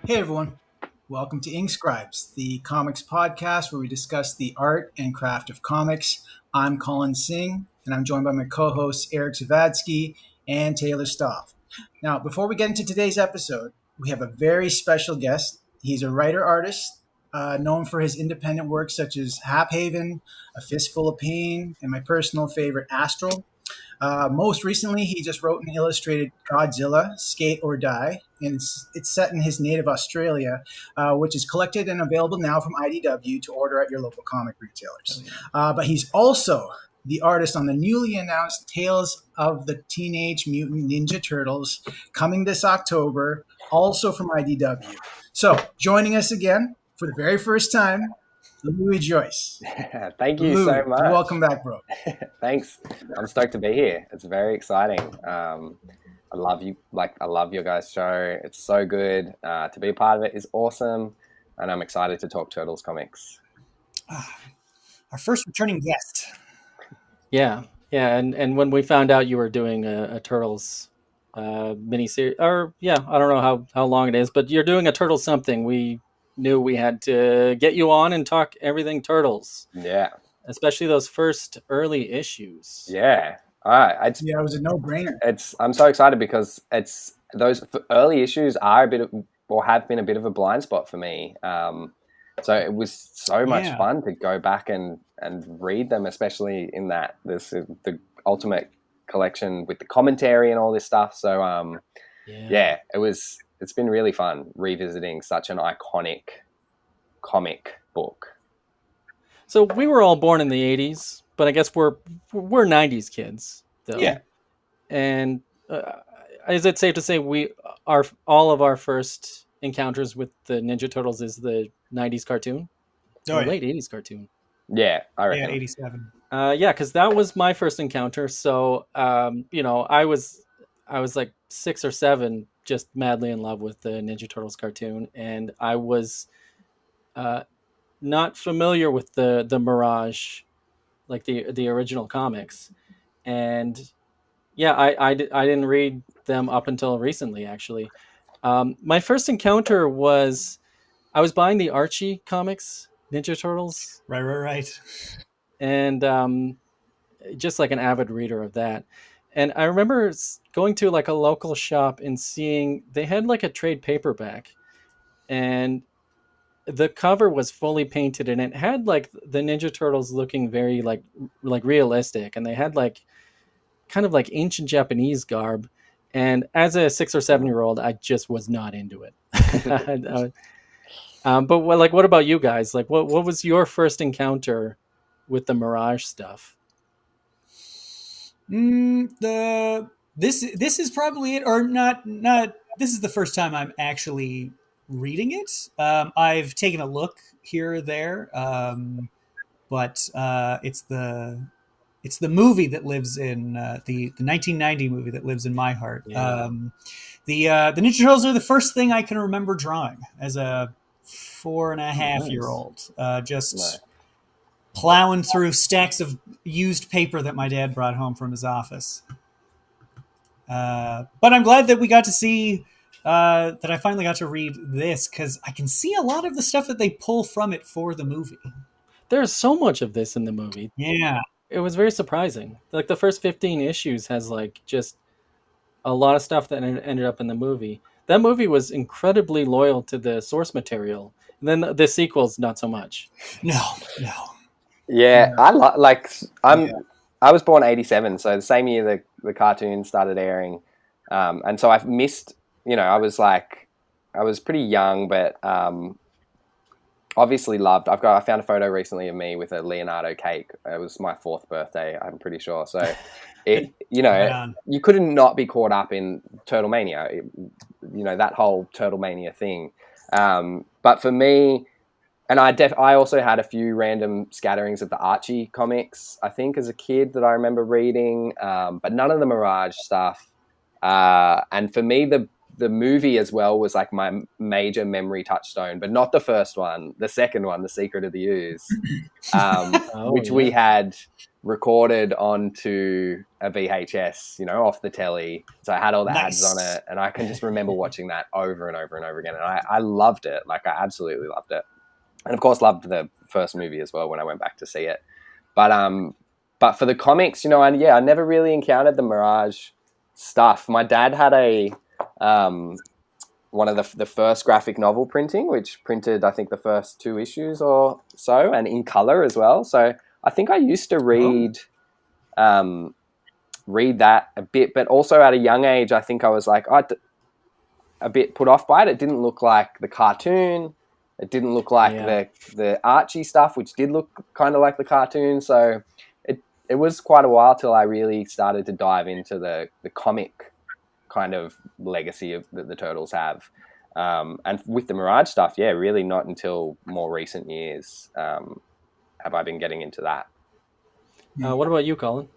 Hey everyone, welcome to Ink Scribes, the comics podcast where we discuss the art and craft of comics. I'm Colin Singh, and I'm joined by my co-hosts Eric Zawadzki and Taylor Stauft. Now, before we get into today's episode, we have a very special guest. He's a writer-artist known for his independent work such as Hap Haven, A Fistful of Pain, and my personal favorite, Astral. Most recently, he just wrote and illustrated Godzilla, Skate or Die, and it's set in his native Australia, which is collected and available now from IDW to order at your local comic retailers. But he's also the artist on the newly announced Tales of the Teenage Mutant Ninja Turtles, coming this October, also from IDW. So, joining us again for the very first time, Louie Joyce. Thank you so Louie, much. welcome back, bro. Thanks. I'm stoked to be here. It's very exciting. I love you. I love your guys' show. It's so good. To be a part of it is awesome, and I'm excited to talk Turtles comics. Our first returning guest. Yeah, and when we found out you were doing a Turtles miniseries, or I don't know how long it is, but you're doing a Turtles something. We knew we had to get you on and talk everything Turtles. Yeah, especially those first early issues. Yeah, all right. It was a no-brainer. I'm so excited because those early issues are have been a bit of a blind spot for me. So it was so much fun to go back and read them, especially in that the Ultimate collection with the commentary and all this stuff. So it's been really fun revisiting such an iconic comic book. So we were all born in the 80s, but I guess we're 90s kids, though. Yeah. And is it safe to say all of our first encounters with the Ninja Turtles is the 90s cartoon? Late 80s cartoon. Yeah, I reckon. Yeah, 87. Because that was my first encounter. So, I was like 6 or 7, just madly in love with the Ninja Turtles cartoon, and I was not familiar with the Mirage, like the original comics, and I didn't read them up until recently, actually. My first encounter was I was buying the Archie comics, Ninja Turtles. Right. And just like an avid reader of that. And I remember going to like a local shop and seeing they had like a trade paperback, and the cover was fully painted, and it had like the Ninja Turtles looking very like realistic, and they had like kind of like ancient Japanese garb. And as a 6 or 7-year-old, I just was not into it. But what about you guys? Like, what was your first encounter with the Mirage stuff? This is probably it, or not. This is the first time I'm actually reading it. I've taken a look here or there, but it's the movie that lives in the 1990 movie that lives in my heart. Yeah. The Ninja Turtles are the first thing I can remember drawing as a 4.5-year-old. Just plowing through stacks of used paper that my dad brought home from his office. But I'm glad that we got to see that I finally got to read this, because I can see a lot of the stuff that they pull from it for the movie. There's so much of this in the movie. Yeah. It was very surprising. Like the first 15 issues has like just a lot of stuff that ended up in the movie. That movie was incredibly loyal to the source material. And then the sequels, not so much. No. Yeah, I was born 87, so the same year the cartoon started airing, and so I've missed. I was pretty young, but obviously loved. I found a photo recently of me with a Leonardo cake. It was my 4th birthday, I'm pretty sure. So you couldn't not be caught up in Turtle Mania. That whole Turtle Mania thing. But for me. And I also had a few random scatterings of the Archie comics, I think, as a kid that I remember reading, but none of the Mirage stuff. And for me, the movie as well was like my major memory touchstone, but not the first one, the second one, The Secret of the Ooze, which we had recorded onto a VHS, off the telly. So I had all the ads on it, and I can just remember watching that over and over and over again. And I loved it. Like, I absolutely loved it. And of course loved the first movie as well when I went back to see it. But for the comics, I never really encountered the Mirage stuff. My dad had one of the first graphic novel printing, which printed, I think, the first 2 issues or so, and in color as well. So I think I used to read that a bit, but also at a young age, I think I was like a bit put off by it. It didn't look like the cartoon. It didn't look like the Archie stuff, which did look kind of like the cartoon. So it was quite a while till I really started to dive into the comic kind of legacy that the Turtles have. And with the Mirage stuff, really not until more recent years have I been getting into that. What about you, Colin?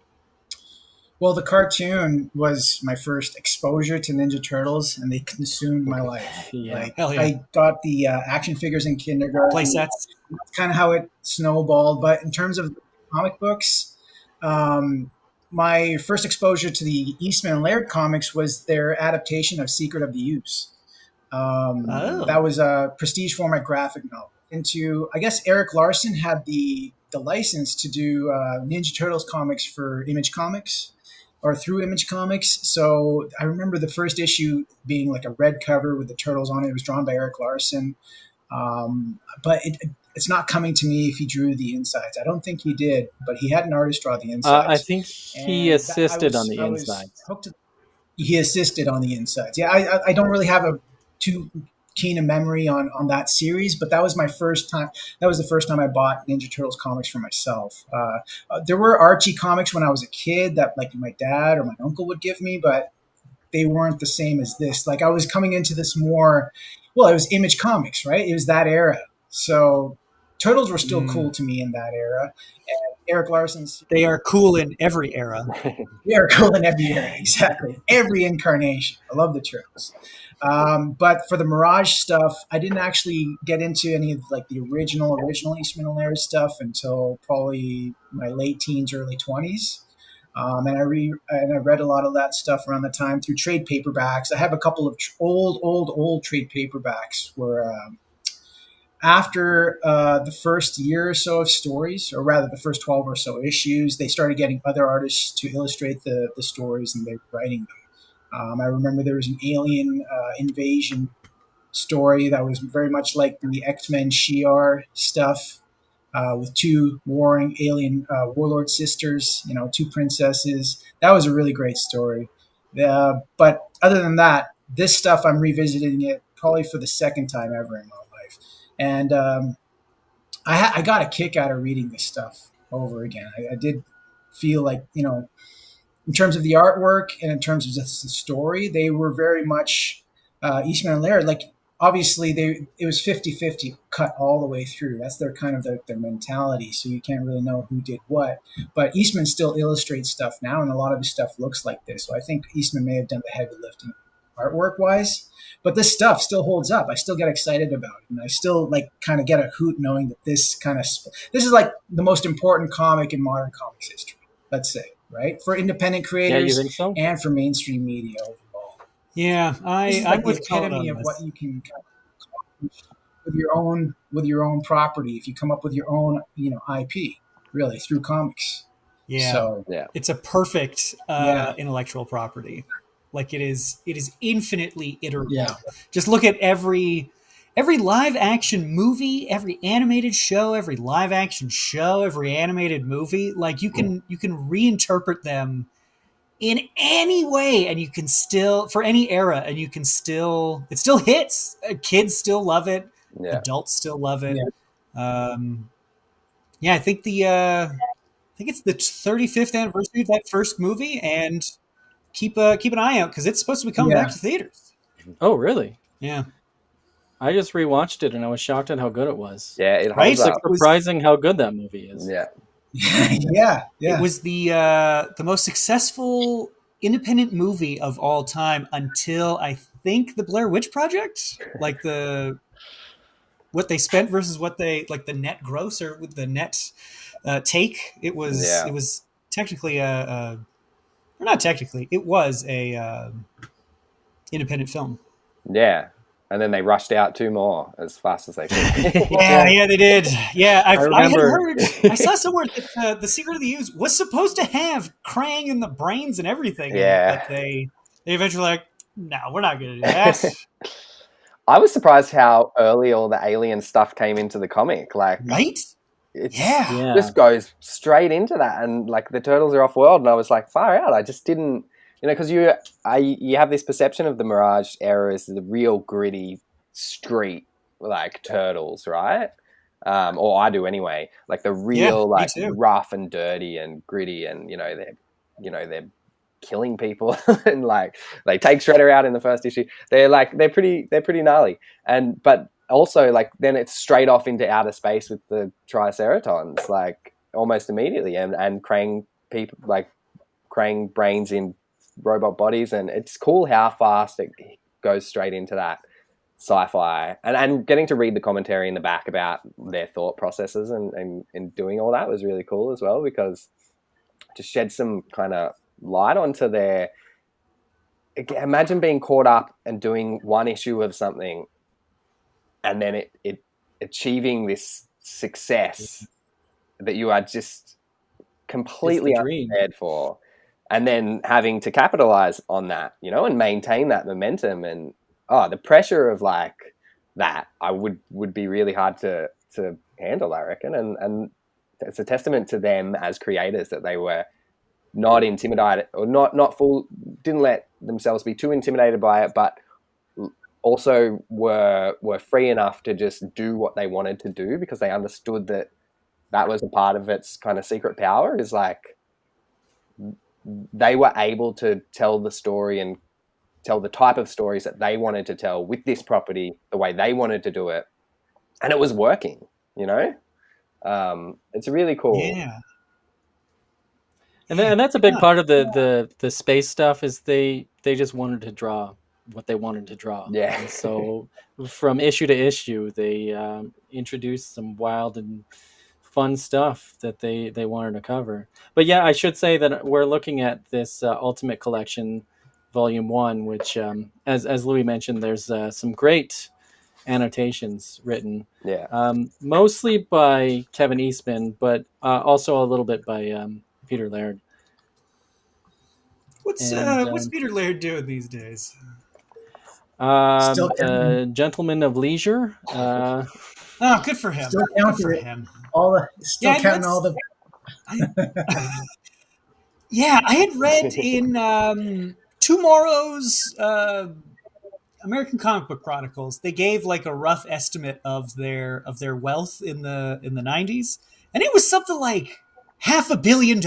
Well, the cartoon was my first exposure to Ninja Turtles, and they consumed my life. I got the action figures in kindergarten. Play sets. That's kind of how it snowballed. But in terms of comic books, my first exposure to the Eastman and Laird comics was their adaptation of Secret of the Ooze. That was a prestige format graphic novel. I guess Eric Larson had the license to do Ninja Turtles comics for Image Comics, or through Image Comics. So I remember the first issue being like a red cover with the Turtles on it. It was drawn by Eric Larson. But it's not coming to me if he drew the insides. I don't think he did, but he had an artist draw the insides. I think he assisted on the insides. He assisted on the insides. Yeah, I don't really have too keen a memory on that series, but that was my first time. That was the first time I bought Ninja Turtles comics for myself. There were Archie comics when I was a kid that like my dad or my uncle would give me, but they weren't the same as this. Like, I was coming into this more, well, it was Image Comics, right? It was that era. So Turtles were still cool to me in that era. And Eric Larson's... They are cool in every era. They are cool in every era, exactly. Every incarnation. I love the Turtles. But for the Mirage stuff, I didn't actually get into any of like the original Eastman and Laird stuff until probably my late teens, early 20s. And I read a lot of that stuff around the time through trade paperbacks. I have a couple of old trade paperbacks where after the first year or so of stories, or rather the first 12 or so issues, they started getting other artists to illustrate the stories, and they were writing them. I remember there was an alien invasion story that was very much like the X-Men Shi'ar stuff, with 2 warring alien warlord sisters, 2 princesses. That was a really great story. But other than that, this stuff, I'm revisiting it probably for the second time ever in my life. And I got a kick out of reading this stuff over again. I did feel like, in terms of the artwork and in terms of just the story, they were very much Eastman and Laird. Like, obviously, it was 50-50 cut all the way through. That's their kind of their mentality, so you can't really know who did what. But Eastman still illustrates stuff now, and a lot of his stuff looks like this. So I think Eastman may have done the heavy lifting artwork-wise. But this stuff still holds up. I still get excited about it, and I still kind of get a hoot knowing that this is like the most important comic in modern comics history, let's say, right? For independent creators, you think so? And for mainstream media overall. Yeah, I'm with Colin epitome of what you can accomplish with your own property if you come up with your own IP, really, through comics. Yeah, so it's a perfect intellectual property. Like, it is infinitely iterable. Yeah. Just look at every live action movie, every animated show, every live action show, every animated movie. Like, you can reinterpret them in any way, and you can still, for any era, and it still hits. Kids still love it. Yeah. Adults still love it. Yeah. I think it's the 35th anniversary of that first movie, and keep an eye out because it's supposed to be coming back to theaters. Oh, really? Yeah. I just rewatched it and I was shocked at how good it was. Yeah, it holds up. It's surprising how good that movie is. Yeah. Yeah. It was the most successful independent movie of all time until I think the Blair Witch Project, like what they spent versus what they like the net gross or with the net take. It was technically or not technically, it was a independent film. Yeah. And then they rushed out 2 more as fast as they could. yeah, they did. Yeah, I had remember. heard. I saw somewhere that the Secret of the Ooze was supposed to have Krang and the brains and everything. Yeah. But they eventually like, no, we're not going to do that. I was surprised how early all the alien stuff came into the comic. Like, right? It Yeah. goes straight into that, and like the turtles are off world, and I was like, far out. I just didn't, because you have this perception of the Mirage era as the real gritty street like turtles, right? Or I do anyway. Like the real like rough and dirty and gritty, and they're killing people and like they take Shredder out in the first issue. They're pretty gnarly, but also like then it's straight off into outer space with the Triceratons like almost immediately, and Krang people, like Krang brains in robot bodies, and it's cool how fast it goes straight into that sci-fi, and getting to read the commentary in the back about their thought processes and doing all that was really cool as well, because to shed some kind of light onto their, imagine being caught up and doing one issue of something and then it achieving this success that you are just completely unprepared for, and then having to capitalize on that, and maintain that momentum, and the pressure of like that I would be really hard to handle, I reckon, and it's a testament to them as creators that they were not intimidated, or didn't let themselves be too intimidated by it, but also were free enough to just do what they wanted to do, because they understood that was a part of its kind of secret power, is like they were able to tell the story and tell the type of stories that they wanted to tell with this property the way they wanted to do it, and it was working. It's really cool. Yeah. And that's a big part of the space stuff, is they just wanted to draw what they wanted to draw. Yeah. And so from issue to issue, they introduced some wild and fun stuff that they wanted to cover. But yeah, I should say that we're looking at this Ultimate Collection Volume 1, which, as Louie mentioned, there's some great annotations written. Yeah. Mostly by Kevin Eastman, but also a little bit by Peter Laird. What's Peter Laird doing these days? Gentleman of Leisure. Good for him. Still counting for him. Counting all the. I had read in Tomorrow's American Comic Book Chronicles, they gave like a rough estimate of their wealth in the 90s, and it was something like $500 million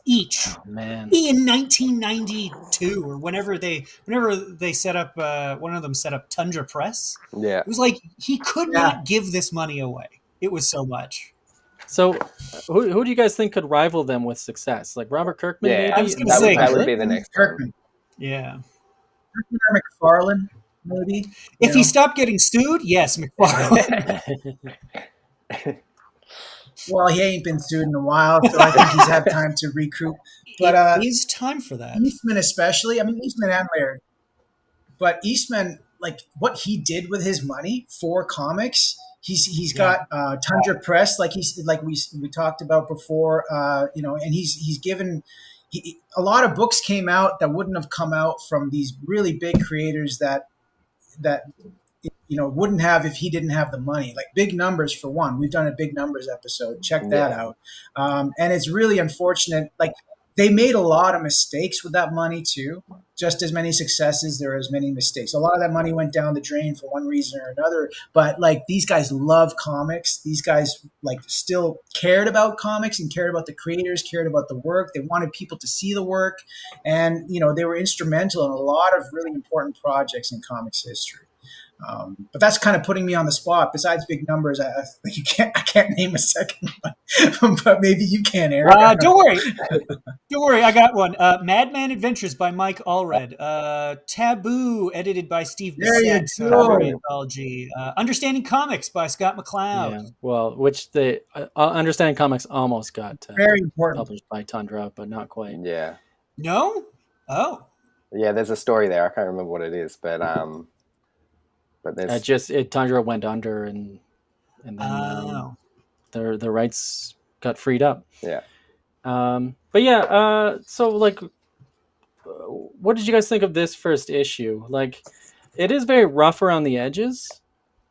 each. Oh, man. In 1992, or whenever they set up, one of them set up Tundra Press. Yeah. It was like he could not give this money away. It was so much. So, who do you guys think could rival them with success? Like Robert Kirkman, maybe? I was going to say that would be the next Kirkman. Yeah. Kirkman or McFarlane, maybe. If he stopped getting sued, yes, McFarlane. Well, he ain't been sued in a while, so I think he's had time to recoup. But he's time for that. Eastman especially. I mean, Eastman and Laird. But Eastman, like what he did with his money for comics, he's got Tundra Press, like we talked about before, and he's given. A lot of books came out that wouldn't have come out from these really big creators that wouldn't have if he didn't have the money. Like Big Numbers, for one. We've done a Big Numbers episode. Check that out. And it's really unfortunate. Like they made a lot of mistakes with that money too. Just as many successes, there are as many mistakes. A lot of that money went down the drain for one reason or another. But like these guys love comics. These guys like still cared about comics and cared about the creators, cared about the work. They wanted people to see the work. And, they were instrumental in a lot of really important projects in comics history. But that's kind of putting me on the spot. Besides big numbers, I can't name a second one, but maybe you can, Eric. Don't worry. Don't worry, I got one. Madman Adventures by Mike Allred. Taboo, edited by Steve There you Bissett. go. Another anthology. Understanding Comics by Scott McCloud. Yeah, well, which the Understanding Comics almost got Very important. published by Tundra, but not quite. Yeah. No? Oh. Yeah, there's a story there. I can't remember what it is, but there's Tundra went under, and then the rights got freed up. Yeah. But yeah, so like, what did you guys think of this first issue? Like, it is very rough around the edges,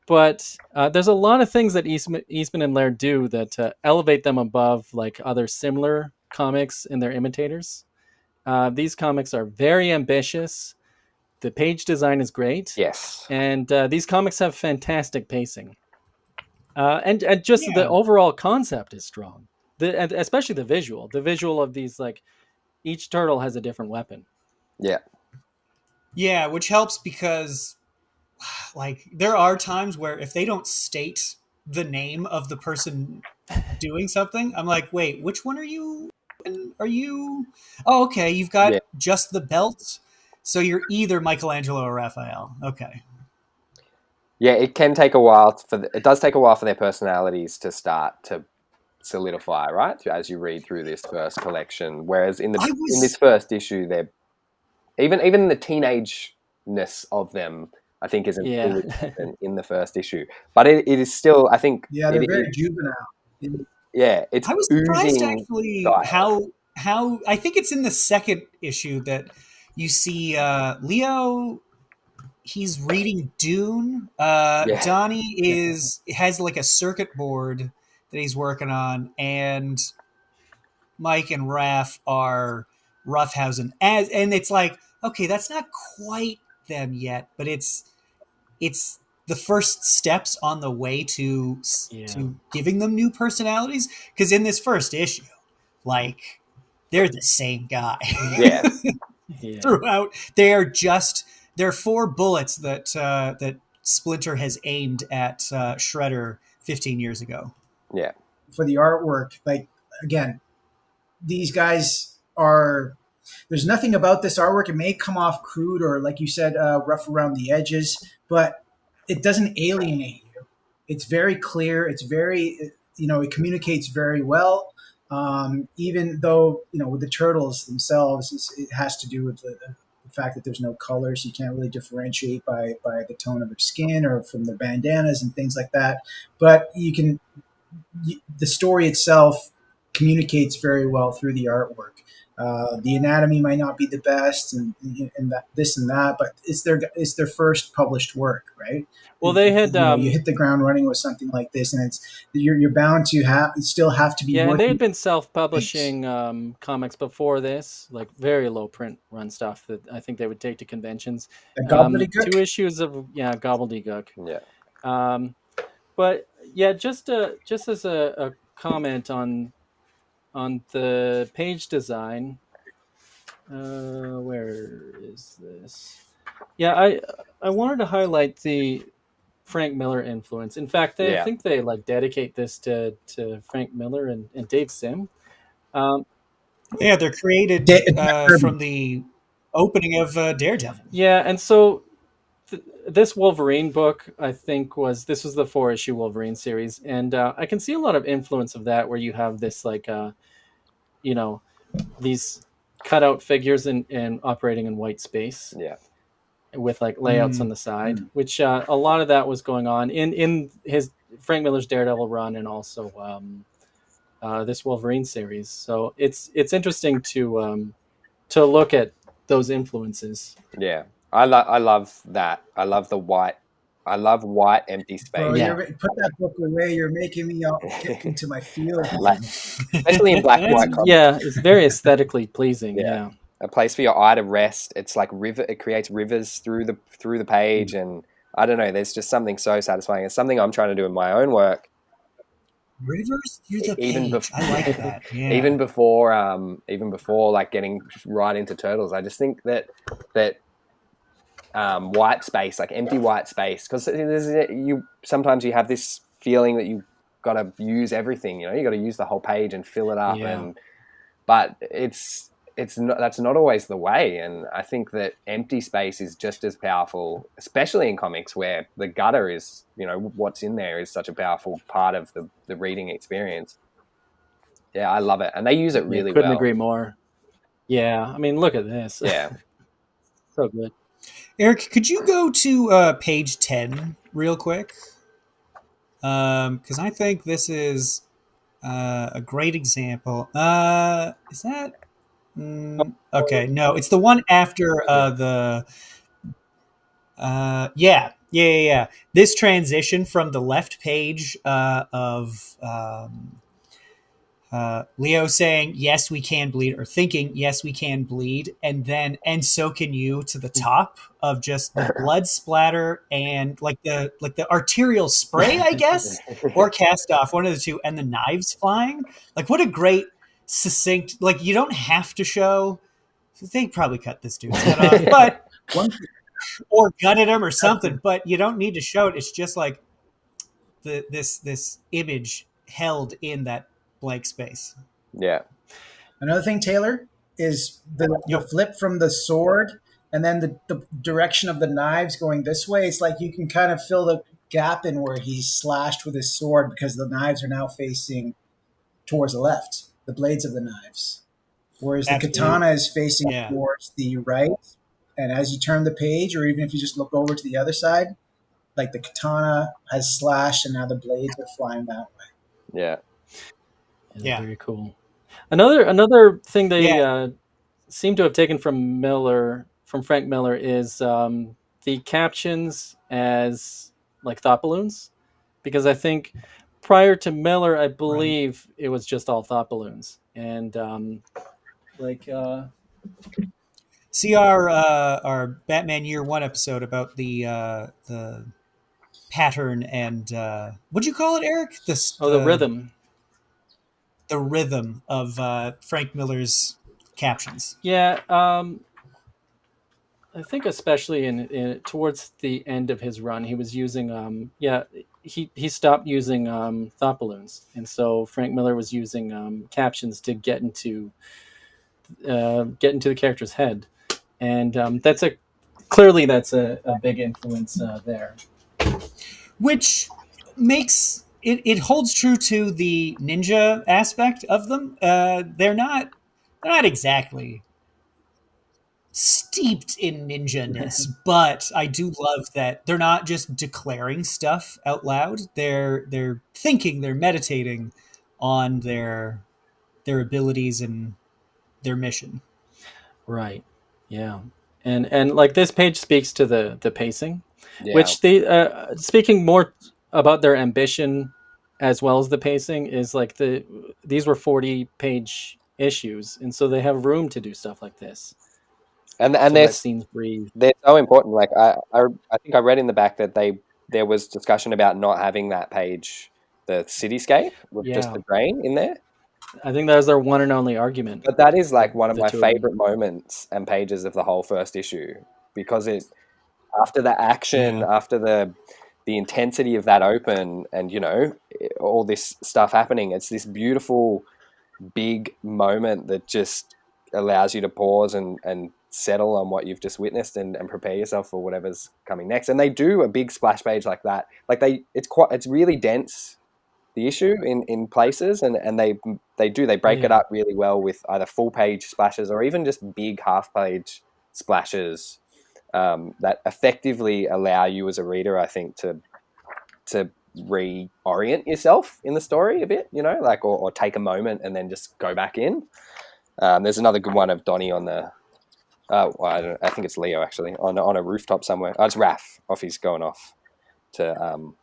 but there's a lot of things that Eastman and Laird do that elevate them above like other similar comics and their imitators. These comics are very ambitious. The page design is great. Yes. And these comics have fantastic pacing. And just the overall concept is strong. And especially the visual. The visual of these, like, each turtle has a different weapon. Yeah. Yeah, which helps because, like, there are times where if they don't state the name of the person doing something, I'm like, wait, which one are you? Are you? Oh, okay, you've got just the belt. So you're either Michelangelo or Raphael. Okay. Yeah, it can take a while it does take a while for their personalities to start to solidify, right? As you read through this first collection, whereas in this first issue, they're even the teenageness of them, I think, isn't in the first issue. But it is still, I think, they're very juvenile. Yeah, it's. I was surprised actually how I think it's in the second issue that you see Leo. He's reading Dune. Donnie has like a circuit board that he's working on, and Mike and Raph are roughhousing, and it's like, okay, that's not quite them yet, but it's the first steps on the way to giving them new personalities. Because in this first issue, like, they're the same guy. Yeah. Throughout, they're 4 bullets that Splinter has aimed at Shredder 15 years ago. Yeah. For the artwork, like, again, these guys are. There's nothing about this artwork. It may come off crude or, like you said, rough around the edges, but it doesn't alienate you. It's very clear. It's very, it communicates very well. Even though, with the turtles themselves, it has to do with the fact that there's no color, so you can't really differentiate by the tone of their skin or from their bandanas and things like that. But the story itself communicates very well through the artwork. The anatomy might not be the best, and that, this and that, but it's their first published work, right? Well, they had you hit the ground running with something like this, and you're bound to still have to be. Yeah, and they had been self-publishing comics before this, like very low print run stuff that I think they would take to conventions. 2 issues of gobbledygook. Yeah. But yeah, just as a comment on the page design. Where is this? Yeah, I wanted to highlight the Frank Miller influence. In fact, I think they like dedicate this to Frank Miller and Dave Sim. They're created from the opening of Daredevil. Yeah, and so this Wolverine book, I think, was the 4-issue Wolverine series, and I can see a lot of influence of that, where you have this like, these cutout figures and operating in white space. Yeah. With like layouts on the side, which a lot of that was going on in his Frank Miller's Daredevil run, and also this Wolverine series. So it's interesting to look at those influences. Yeah, I love that. I love the white. I love white empty space. Bro, put that book away. You're making me get into my field. Especially in black and white comics. Yeah, it's very aesthetically pleasing. Yeah. A place for your eye to rest. It's like it creates rivers through the page, and I don't know. There's just something so satisfying. It's something I'm trying to do in my own work. Rivers through the page. I like that. Yeah. Even before like getting right into Turtles, I just think that white space, like empty white space, because sometimes you have this feeling that you got to use everything. You got to use the whole page and fill it up, but that's not always the way. And I think that empty space is just as powerful, especially in comics where the gutter is, what's in there is such a powerful part of the reading experience. Yeah, I love it, and they use it really well. Couldn't agree more. Yeah, I mean, look at this. Yeah. So good. Eric, could you go to page 10 real quick? Because I think this is a great example. Is that... okay, no, it's the one after the... Yeah. This transition from the left page of... Leo saying, yes, we can bleed, or thinking, yes, we can bleed, and so can you, to the top of just the blood splatter and like the arterial spray, I guess, or cast off, one of the two, and the knives flying. Like, what a great, succinct, like, you don't have to show, they probably cut this dude's head off, but, or gutted him or something, but you don't need to show it. It's just like this image held in that blank space. Yeah. Another thing, Taylor, is the flip from the sword and then the direction of the knives going this way. It's like you can kind of fill the gap in where he's slashed with his sword because the knives are now facing towards the left, the blades of the knives. Whereas the katana is facing towards the right. And as you turn the page, or even if you just look over to the other side, like the katana has slashed and now the blades are flying that way. Yeah. Very cool. Another thing they seem to have taken from Frank Miller, is the captions as like thought balloons, because I think prior to Miller, I believe it was just all thought balloons, and see our Batman Year One episode about the pattern and what'd you call it, Eric? The rhythm. The rhythm of Frank Miller's captions. Yeah, I think especially in towards the end of his run, he was using he stopped using thought balloons, and so Frank Miller was using captions to get into the character's head, and that's a big influence there, which makes it holds true to the ninja aspect of them. They're not exactly steeped in ninja-ness, but I do love that they're not just declaring stuff out loud. They're thinking, they're meditating on their abilities and their mission. Right. Yeah. And like this page speaks to the pacing, which they speaking more about their ambition as well as the pacing, is like these were 40-page issues, and so they have room to do stuff like this. And they're so important. Like I think I read in the back that there was discussion about not having that page, the cityscape with just the grain in there. I think that was their one and only argument. But that is like one of my favorite moments and pages of the whole first issue, because after the action, after the intensity of that open, and all this stuff happening, it's this beautiful big moment that just allows you to pause and settle on what you've just witnessed and prepare yourself for whatever's coming next. And they do a big splash page like that. Like it's really dense, the issue in places, and they break it up really well with either full page splashes or even just big half page splashes that effectively allow you as a reader, I think, to reorient yourself in the story a bit, or take a moment and then just go back in. There's another good one of Donnie on the I think it's Leo actually on a rooftop somewhere. It's Raph off. He's going off to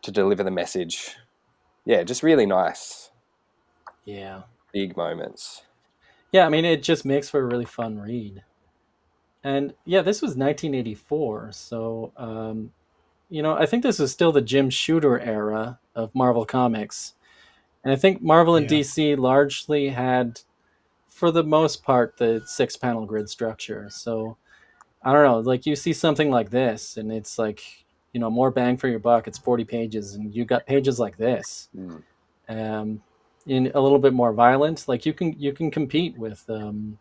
deliver the message. Yeah, just really nice. Yeah. Big moments. Yeah, I mean, it just makes for a really fun read. And yeah, this was 1984, so I think this is still the Jim Shooter era of Marvel Comics. And I think Marvel and DC largely had, for the most part, the 6-panel grid structure. So I don't know, like you see something like this and it's like, more bang for your buck. It's 40 pages and you got pages like this. In a little bit more violent, like you can compete with the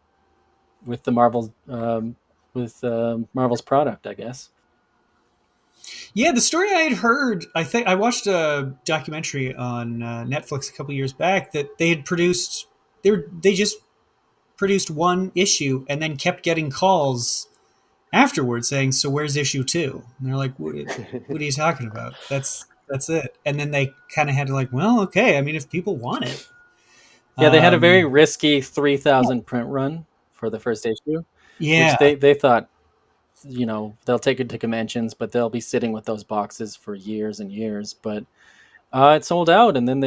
Marvel's product, I guess. Yeah, the story I had heard, I think I watched a documentary on Netflix a couple years back that they had produced. They just produced one issue and then kept getting calls afterwards saying, "So where's issue 2?" And they're like, "What are you talking about? That's it." And then they kind of had to like, "Well, okay. I mean, if people want it." Yeah, they had a very Um, risky 3,000 print run for the first issue, which yeah, they thought, they'll take it to conventions, but they'll be sitting with those boxes for years and years. But it sold out, and then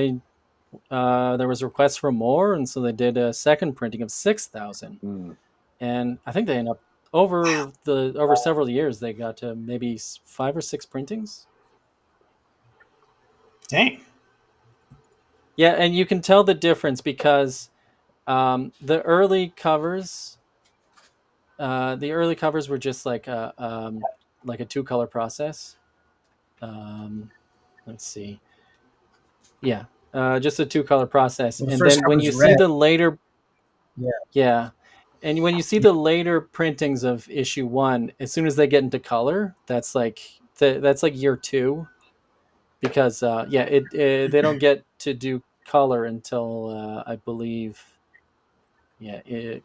there was requests for more, and so they did a second printing of 6,000. And I think they ended up over several years they got to maybe 5 or 6 printings. dang. Yeah, and you can tell the difference because the early covers were just like a 2-color process. Let's see. Yeah, just a 2-color process. Well, the And first then when cover's you see red. the later, Yeah. yeah, and when you see the later printings of issue 1, as soon as they get into color, that's like year 2, because they don't get to do color until I believe.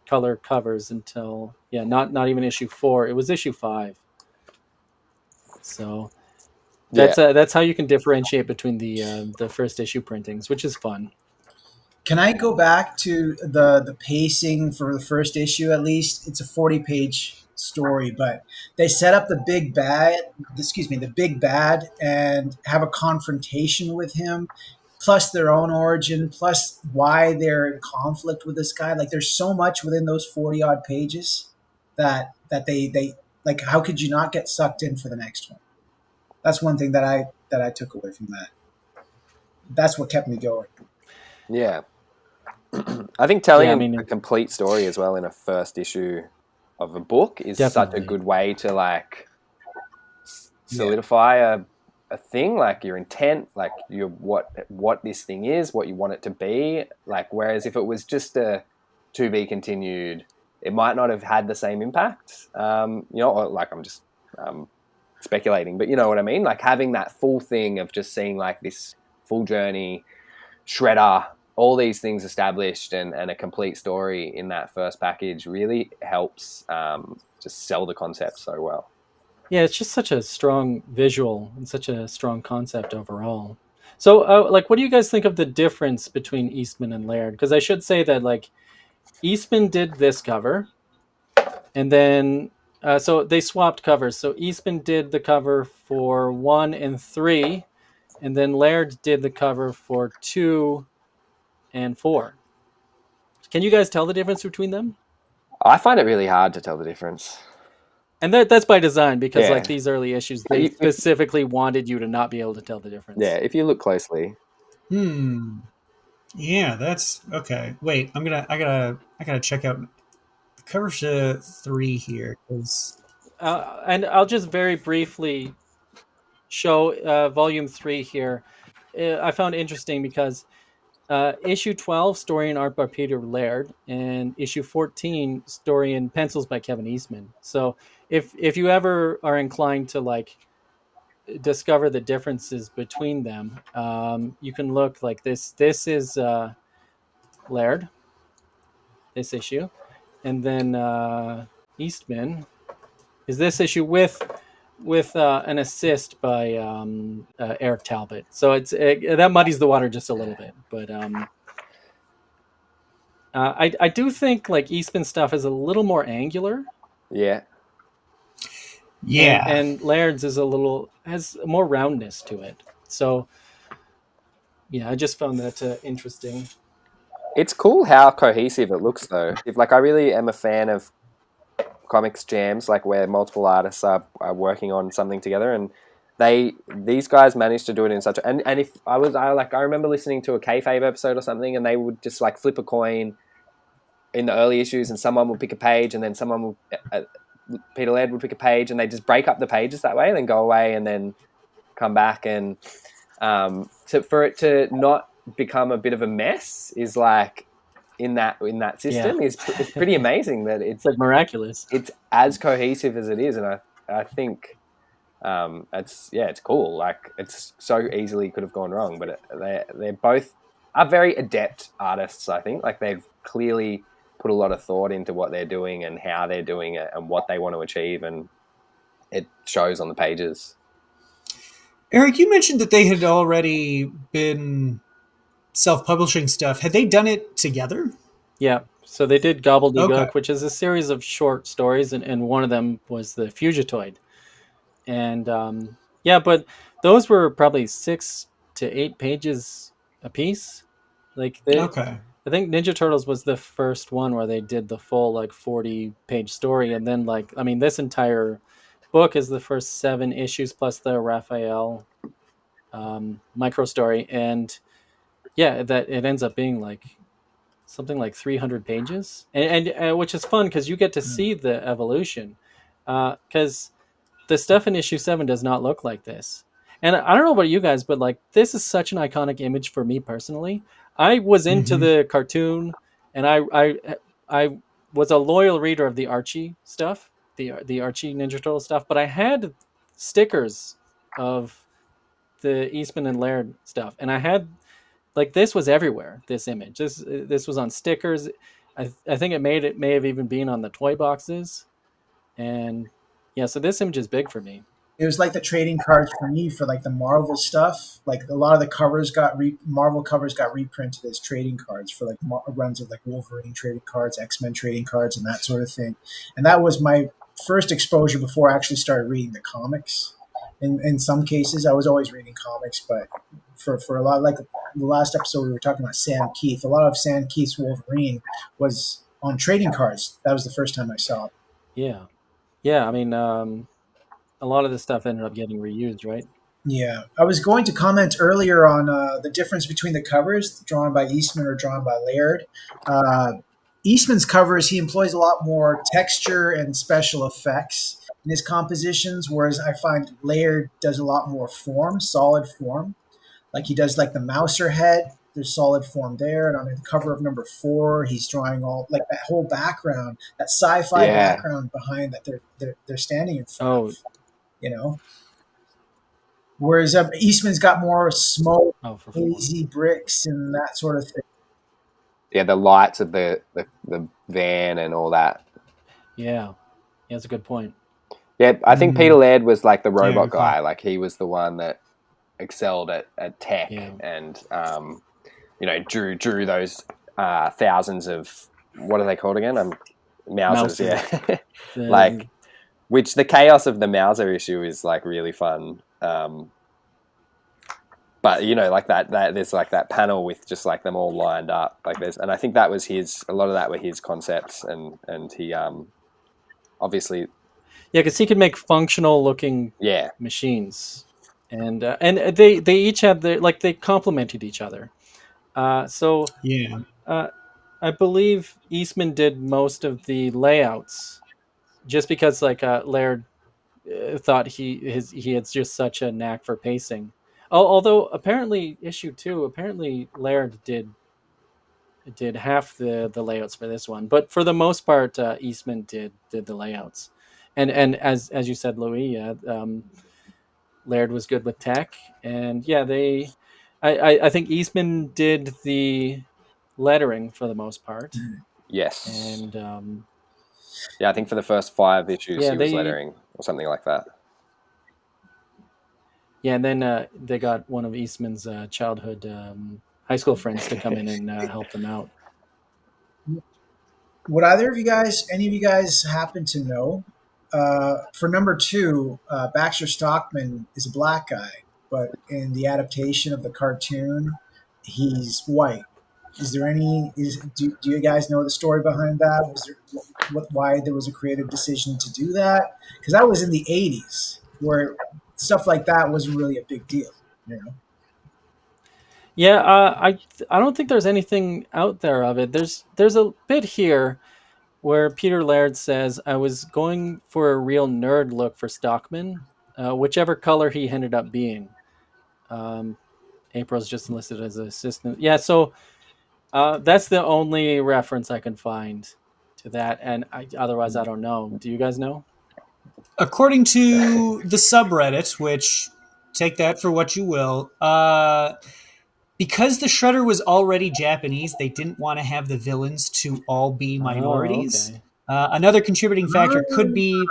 Color covers until not even issue 4. It was issue 5. So that's how you can differentiate between the first issue printings, which is fun. Can I go back to the pacing for the first issue? At least it's a 40-page story, but they set up the big bad, and have a confrontation with him, plus their own origin, plus why they're in conflict with this guy. Like, there's so much within those 40 odd pages that they like. How could you not get sucked in for the next one? That's one thing that I took away from that. That's what kept me going. Yeah. I think telling a complete story as well in a first issue of a book is such a good way to like solidify a thing, like your intent, like what this thing is, what you want it to be. Like, whereas if it was just a to be continued, it might not have had the same impact. Like I'm just speculating, but you know what I mean? Like having that full thing of just seeing like this full journey, Shredder, all these things established and a complete story in that first package really helps just sell the concept so well. Yeah, it's just such a strong visual and such a strong concept overall. So, what do you guys think of the difference between Eastman and Laird? Because I should say that, like, Eastman did this cover, and then so they swapped covers. So Eastman did the cover for 1 and 3, and then Laird did the cover for 2 and 4. Can you guys tell the difference between them? I find it really hard to tell the difference. And that's by design, because like these early issues, they specifically wanted you to not be able to tell the difference. Yeah, if you look closely. Yeah, that's okay. Wait, I gotta check out the cover to 3 here, because and I'll just very briefly show volume 3 here. I found interesting because issue 12, story and art by Peter Laird, and issue 14, story and pencils by Kevin Eastman. So if you ever are inclined to like discover the differences between them, you can look like this. This is Laird, this issue, and then Eastman is this issue with an assist by Eric Talbot. So that muddies the water just a little bit, but I do think like Eastman stuff is a little more angular. Yeah. And Laird's has more roundness to it. So yeah, I just found that interesting. It's cool how cohesive it looks, though. I really am a fan of comics jams, like where multiple artists are working on something together, and these guys managed to do it in such a, and if I remember listening to a kayfabe episode or something, and they would just like flip a coin in the early issues, and someone would pick a page, and then someone would Peter Laird would pick a page and they just break up the pages that way and then go away and then come back. And for it to not become a bit of a mess is like in that system is pretty amazing. That it's like miraculous. It's as cohesive as it is, and I think it's cool. Like it's so easily could have gone wrong, but they're both are very adept artists. I think like they've clearly put a lot of thought into what they're doing and how they're doing it and what they want to achieve, and it shows on the pages. Eric, you mentioned that they had already been self-publishing stuff. Had they done it together? Yeah. So they did Gobbledygook, which is a series of short stories, and one of them was the Fugitoid. And but those were probably 6 to 8 pages a piece. Like I think Ninja Turtles was the first one where they did the full 40-page story, and then this entire book is the first 7 issues plus the Raphael micro story, and that it ends up being something like 300 pages, and which is fun because you get to see the evolution, because the stuff in issue 7 does not look like this. And I don't know about you guys, but this is such an iconic image for me personally. I was into the cartoon, and I was a loyal reader of the Archie stuff, the Archie Ninja Turtle stuff, but I had stickers of the Eastman and Laird stuff, and I had this was everywhere. This image, this was on stickers. I think it may have even been on the toy boxes, and so this image is big for me. It was like the trading cards for me for the Marvel stuff. Like a lot of the covers Marvel covers got reprinted as trading cards for runs of Wolverine trading cards, X-Men trading cards, and that sort of thing. And that was my first exposure before I actually started reading the comics. In some cases, I was always reading comics, but for a lot, like the last episode we were talking about Sam Keith, a lot of Sam Keith's Wolverine was on trading cards. That was the first time I saw it. Yeah. I mean, a lot of this stuff ended up getting reused, right? Yeah. I was going to comment earlier on the difference between the covers drawn by Eastman or drawn by Laird. Eastman's covers, he employs a lot more texture and special effects in his compositions, whereas I find Laird does a lot more form, solid form. Like he does the Mouser head, there's solid form there. And on the cover of number 4, he's drawing all that whole background, that sci-fi background behind that they're standing in front of. Whereas Eastman's got more smoke, hazy bricks, and that sort of thing. Yeah, the lights of the van and all that. Yeah, that's a good point. Yeah, I think Peter Laird was the robot guy. He was the one that excelled at tech and drew those thousands of, what are they called again? Mousers. Yeah. Which the chaos of the Mouser issue is really fun. But that there's that panel with just them all lined up and I think that was a lot of that were his concepts, and he obviously because he could make functional looking machines, and they each had their they complemented each other. I believe Eastman did most of the layouts just because Laird thought he had just such a knack for pacing. Although apparently issue 2, Laird did half the layouts for this one, but for the most part Eastman did the layouts, and as you said, Louie, Laird was good with tech, and I think Eastman did the lettering for the most part. Yes. And I think for the first 5 issues he was lettering or something like that. Yeah, and then they got one of Eastman's childhood high school friends to come in and help them out. Would any of you guys happen to know? For number 2, Baxter Stockman is a black guy, but in the adaptation of the cartoon, he's white. Is there do you guys know the story behind that? Was there why there was a creative decision to do that? Because that was in the 80s, where stuff like that wasn't really a big deal, Yeah, I don't think there's anything out there of it. There's a bit here where Peter Laird says, "I was going for a real nerd look for Stockman, whichever color he ended up being." April's just enlisted as an assistant. Yeah, so that's the only reference I can find to that, and otherwise I don't know. Do you guys know? According to the subreddit, which take that for what you will, because the Shredder was already Japanese, they didn't want to have the villains to all be minorities. Oh, okay. Another contributing factor could be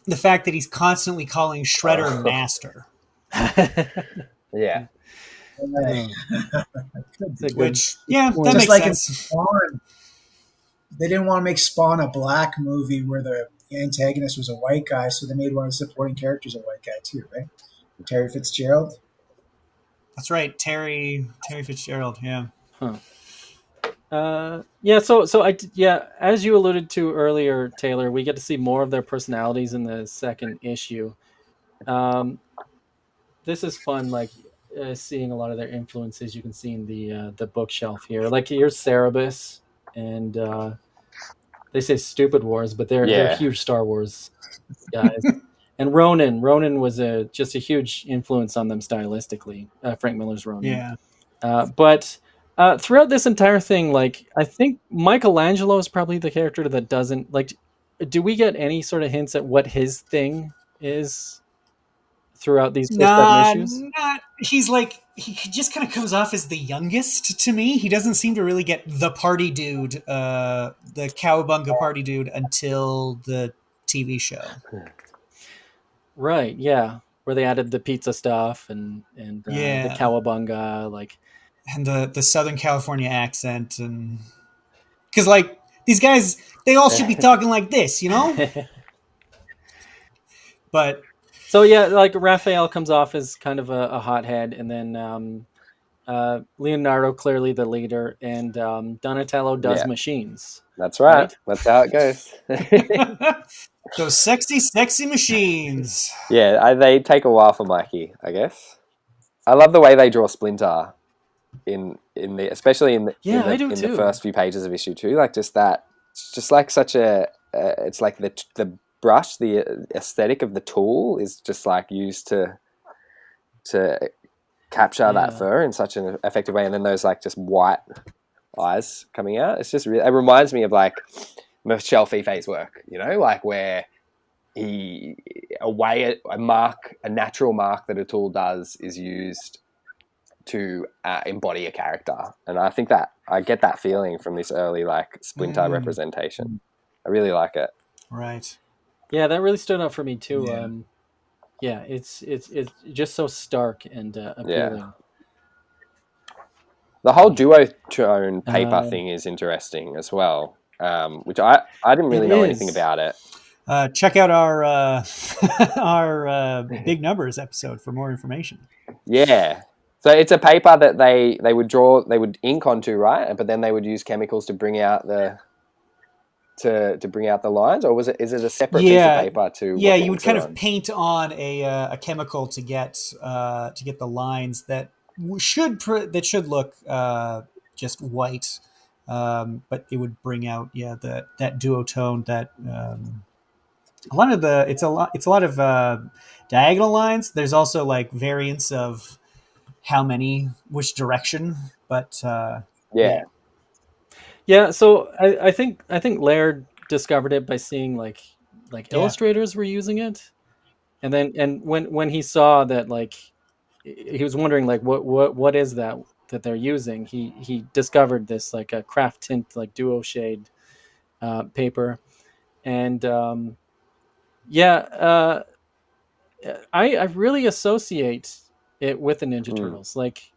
the fact that he's constantly calling Shredder Master. Yeah. Right. Which, yeah, that Just makes like sense. in Spawn, they didn't want to make Spawn a black movie where the antagonist was a white guy, so they made one of the supporting characters a white guy too, right? Terry Fitzgerald. That's right, Terry Fitzgerald. Yeah. Huh. Yeah. So as you alluded to earlier, Taylor, we get to see more of their personalities in the second issue. This is fun, like seeing a lot of their influences. You can see in the bookshelf here. Like here's Cerebus, and they say Stupid Wars, but they're huge Star Wars guys. And Ronin was just a huge influence on them stylistically. Frank Miller's Ronin. Yeah. But throughout this entire thing, like I think Michelangelo is probably the character that doesn't like. Do we get any sort of hints at what his thing is throughout these first seven issues? He just kind of comes off as the youngest to me. He doesn't seem to really get the party dude, the cowabunga party dude, until the TV show. Right, yeah. Where they added the pizza stuff and the cowabunga, like, and the Southern California accent, and because like these guys, they all should be talking like this, you know. But so yeah, like Raphael comes off as kind of a hothead, and then Leonardo clearly the leader, and Donatello does machines. That's right. That's how it goes. Those sexy machines. Yeah, they take a while for Mikey, I guess. I love the way they draw Splinter especially in the first few pages of issue 2. Like just that, it's just like such a. It's like the brush, the aesthetic of the tool is just like used to capture that fur in such an effective way, and then those like just white eyes coming out. It's just really, it reminds me of like Michel Fife's work, you know, like where a natural mark that a tool does is used to embody a character, and I think that I get that feeling from this early like Splinter representation. I really like it. Right. Yeah, that really stood out for me too. Yeah, it's just so stark and appealing. Yeah. The whole duotone paper thing is interesting as well, which I didn't really know anything about it. Check out our our Big Numbers episode for more information. Yeah. So it's a paper that they would ink onto, right? But then they would use chemicals to bring out the lines, or is it a separate piece of paper to? Yeah, you would kind of paint on a chemical to get the lines that should look just white, but it would bring out that duotone that a lot of diagonal lines. There's also like variants of which direction, but yeah. So I think Laird discovered it by seeing like illustrators were using it, and when he saw that, like he was wondering like what is that they're using. He discovered this like a craft tint like duo shade paper, and I really associate it with the Ninja Turtles. Like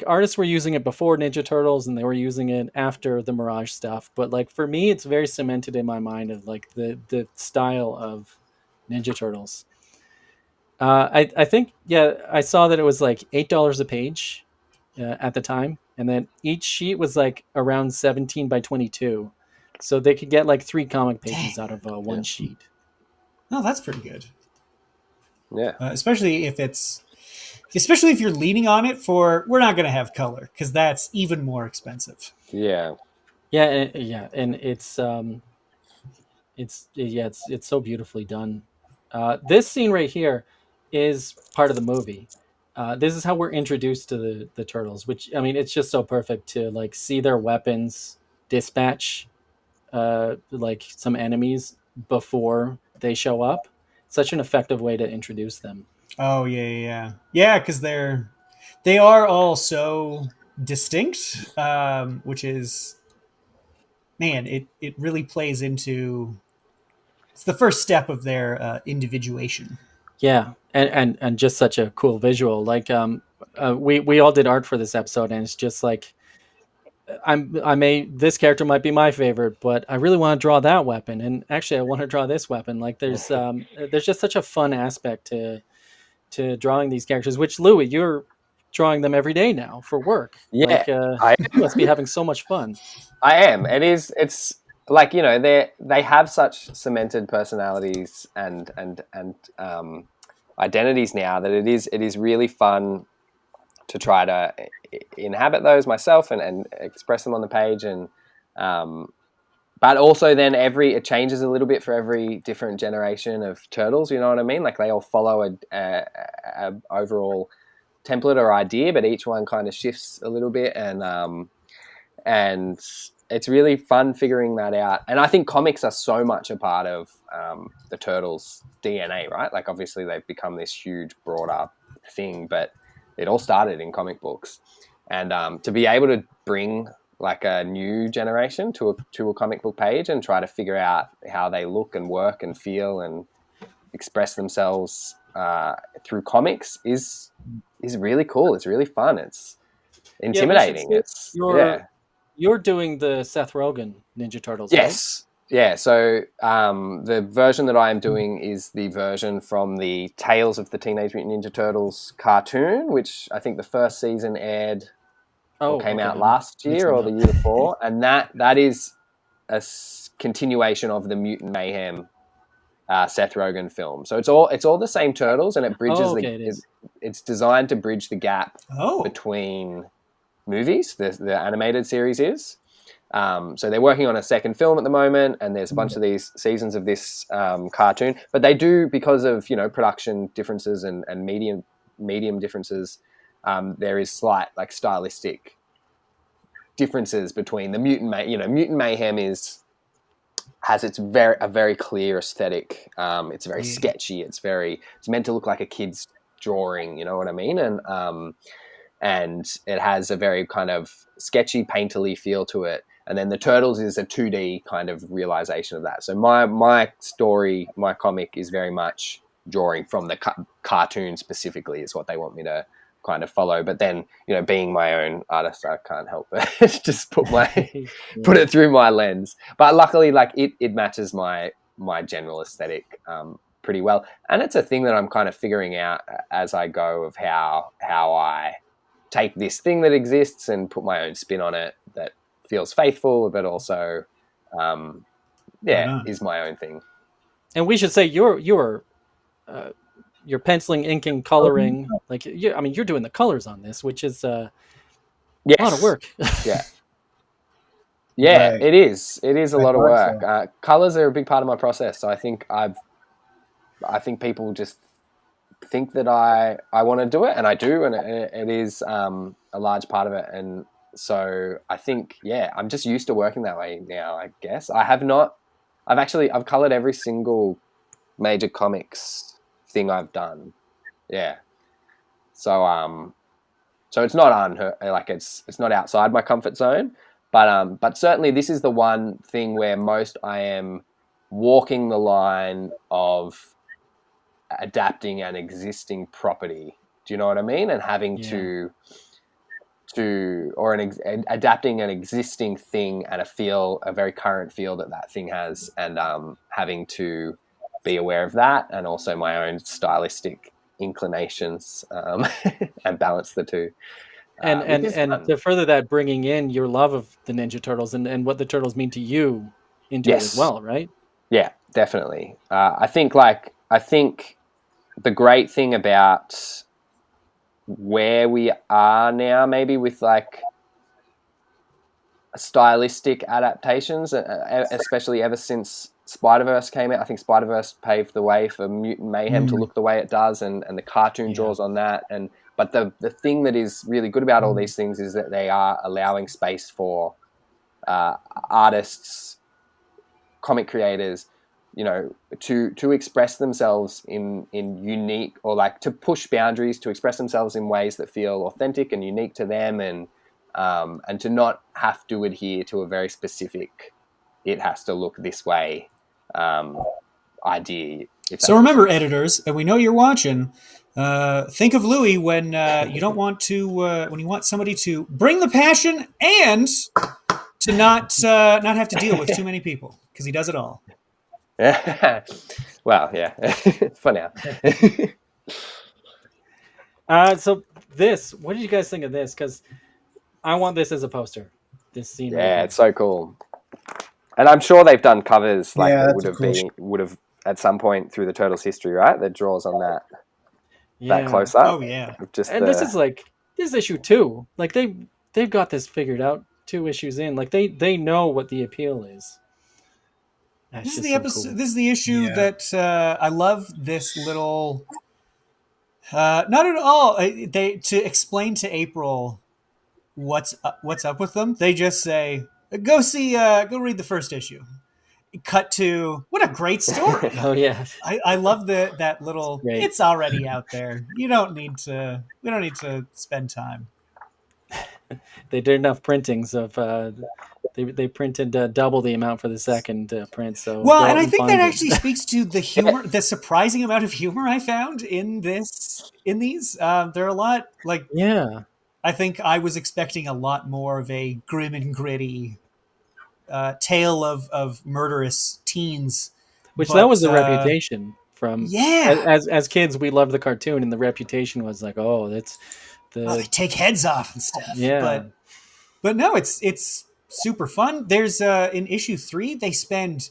artists were using it before Ninja Turtles, and they were using it after the Mirage stuff. But like for me, it's very cemented in my mind of like the style of Ninja Turtles. I think I saw that it was like $8 a page at the time, and then each sheet was like around 17 by 22, so they could get like 3 comic pages out of one sheet. Oh, that's pretty good. Yeah, especially if you're leaning on it for we're not going to have color, because that's even more expensive. Yeah, and it's It's so beautifully done. This scene right here is part of the movie. This is how we're introduced to the turtles, which, I mean, it's just so perfect to like see their weapons dispatch like some enemies before they show up. Such an effective way to introduce them. Oh yeah, because they are all so distinct, which is, man, it really plays into, it's the first step of their individuation. Yeah, and just such a cool visual. Like we all did art for this episode, and it's just like this character might be my favorite, but I really want to draw that weapon, and actually I want to draw this weapon. Like there's just such a fun aspect to drawing these characters. Which, Louie, you're drawing them every day now for work. Yeah, like you must be having so much fun. I am. It's like, you know, they have such cemented personalities and identities now that it is really fun to try to inhabit those myself and express them on the page. And but also then it changes a little bit for every different generation of turtles, you know what I mean? Like they all follow a overall template or idea, but each one kind of shifts a little bit, and it's really fun figuring that out. And I think comics are so much a part of the turtles' DNA, right? Like obviously they've become this huge, broader thing, but it all started in comic books. And to be able to bring like a new generation to a comic book page and try to figure out how they look and work and feel and express themselves through comics is really cool. It's really fun. It's intimidating. You're doing the Seth Rogen Ninja Turtles, yes, right? Yeah. So the version that I am doing is the version from the Tales of the Teenage Mutant Ninja Turtles cartoon, which I think the first season aired came out last year or the year before, and that is a continuation of the Mutant Mayhem Seth Rogen film. So it's all the same turtles, and it bridges it's designed to bridge the gap between movies. The animated series is. So they're working on a second film at the moment, and there's a bunch of these seasons of this cartoon. But they do, because of, you know, production differences and medium differences, there is slight like stylistic differences between the Mutant Mayhem has a very clear aesthetic. It's very sketchy. It's meant to look like a kid's drawing. You know what I mean? And it has a very kind of sketchy, painterly feel to it. And then the Turtles is a 2D kind of realization of that. So my story, my comic is very much drawing from the cartoon specifically is what they want me to kind of follow. But then, you know, being my own artist, I can't help it. Just put it through my lens. But luckily, like it matches my general aesthetic pretty well. And it's a thing that I'm kind of figuring out as I go of how I take this thing that exists and put my own spin on it that feels faithful, but also, is my own thing. And we should say you're penciling, inking, coloring. Like you're doing the colors on this, which is a lot of work. Yeah, right. It is. It is a lot of work. So. Colors are a big part of my process. So I think people just think that I want to do it, and I do, and it is a large part of it. And so I think, I'm just used to working that way now, I guess. I've colored every single major comics thing I've done. Yeah. So it's not it's not outside my comfort zone, but certainly this is the one thing where most I am walking the line of adapting an existing property. Do you know what I mean? And having adapting an existing thing and a very current feel that thing has, and having to be aware of that, and also my own stylistic inclinations, and balance the two. And to further that, bringing in your love of the Ninja Turtles and what the Turtles mean to you into it as well, right? Yeah, definitely. I think the great thing about where we are now, maybe with like stylistic adaptations, especially ever since Spider-Verse came out, I think Spider-Verse paved the way for Mutant Mayhem to look the way it does, and the cartoon draws on that. But the thing that is really good about all these things is that they are allowing space for artists, comic creators, to express themselves in unique, or like to push boundaries, to express themselves in ways that feel authentic and unique to them, and to not have to adhere to a very specific, it has to look this way idea. So remember, editors, and we know you're watching, think of Louie when you don't want to, when you want somebody to bring the passion and to not have to deal with too many people, because he does it all. Well, yeah, for now. So what did you guys think of this? Because I want this as a poster. This scene. Yeah, it's so cool. And I'm sure they've done covers like that would have at some point through the Turtles' history, right? That draws on that close up. Oh yeah. This is issue 2. Like they've got this figured out 2 issues in. Like they know what the appeal is. This is the episode. Cool. This is the issue that I love. This little, not at all. To explain to April what's up with them. They just say, "Go read the first issue." Cut to what a great story. Oh yeah, I love that little. It's already out there. We don't need to spend time. They did enough printings of. They printed double the amount for the second print. So and I think that actually speaks to the humor, the surprising amount of humor I found in these. There are a lot like I think I was expecting a lot more of a grim and gritty tale of murderous teens. That was the reputation from. Yeah. As kids, we loved the cartoon, and the reputation was like, oh, that's they take heads off and stuff. Yeah. But no, it's super fun. There's in issue 3, they spend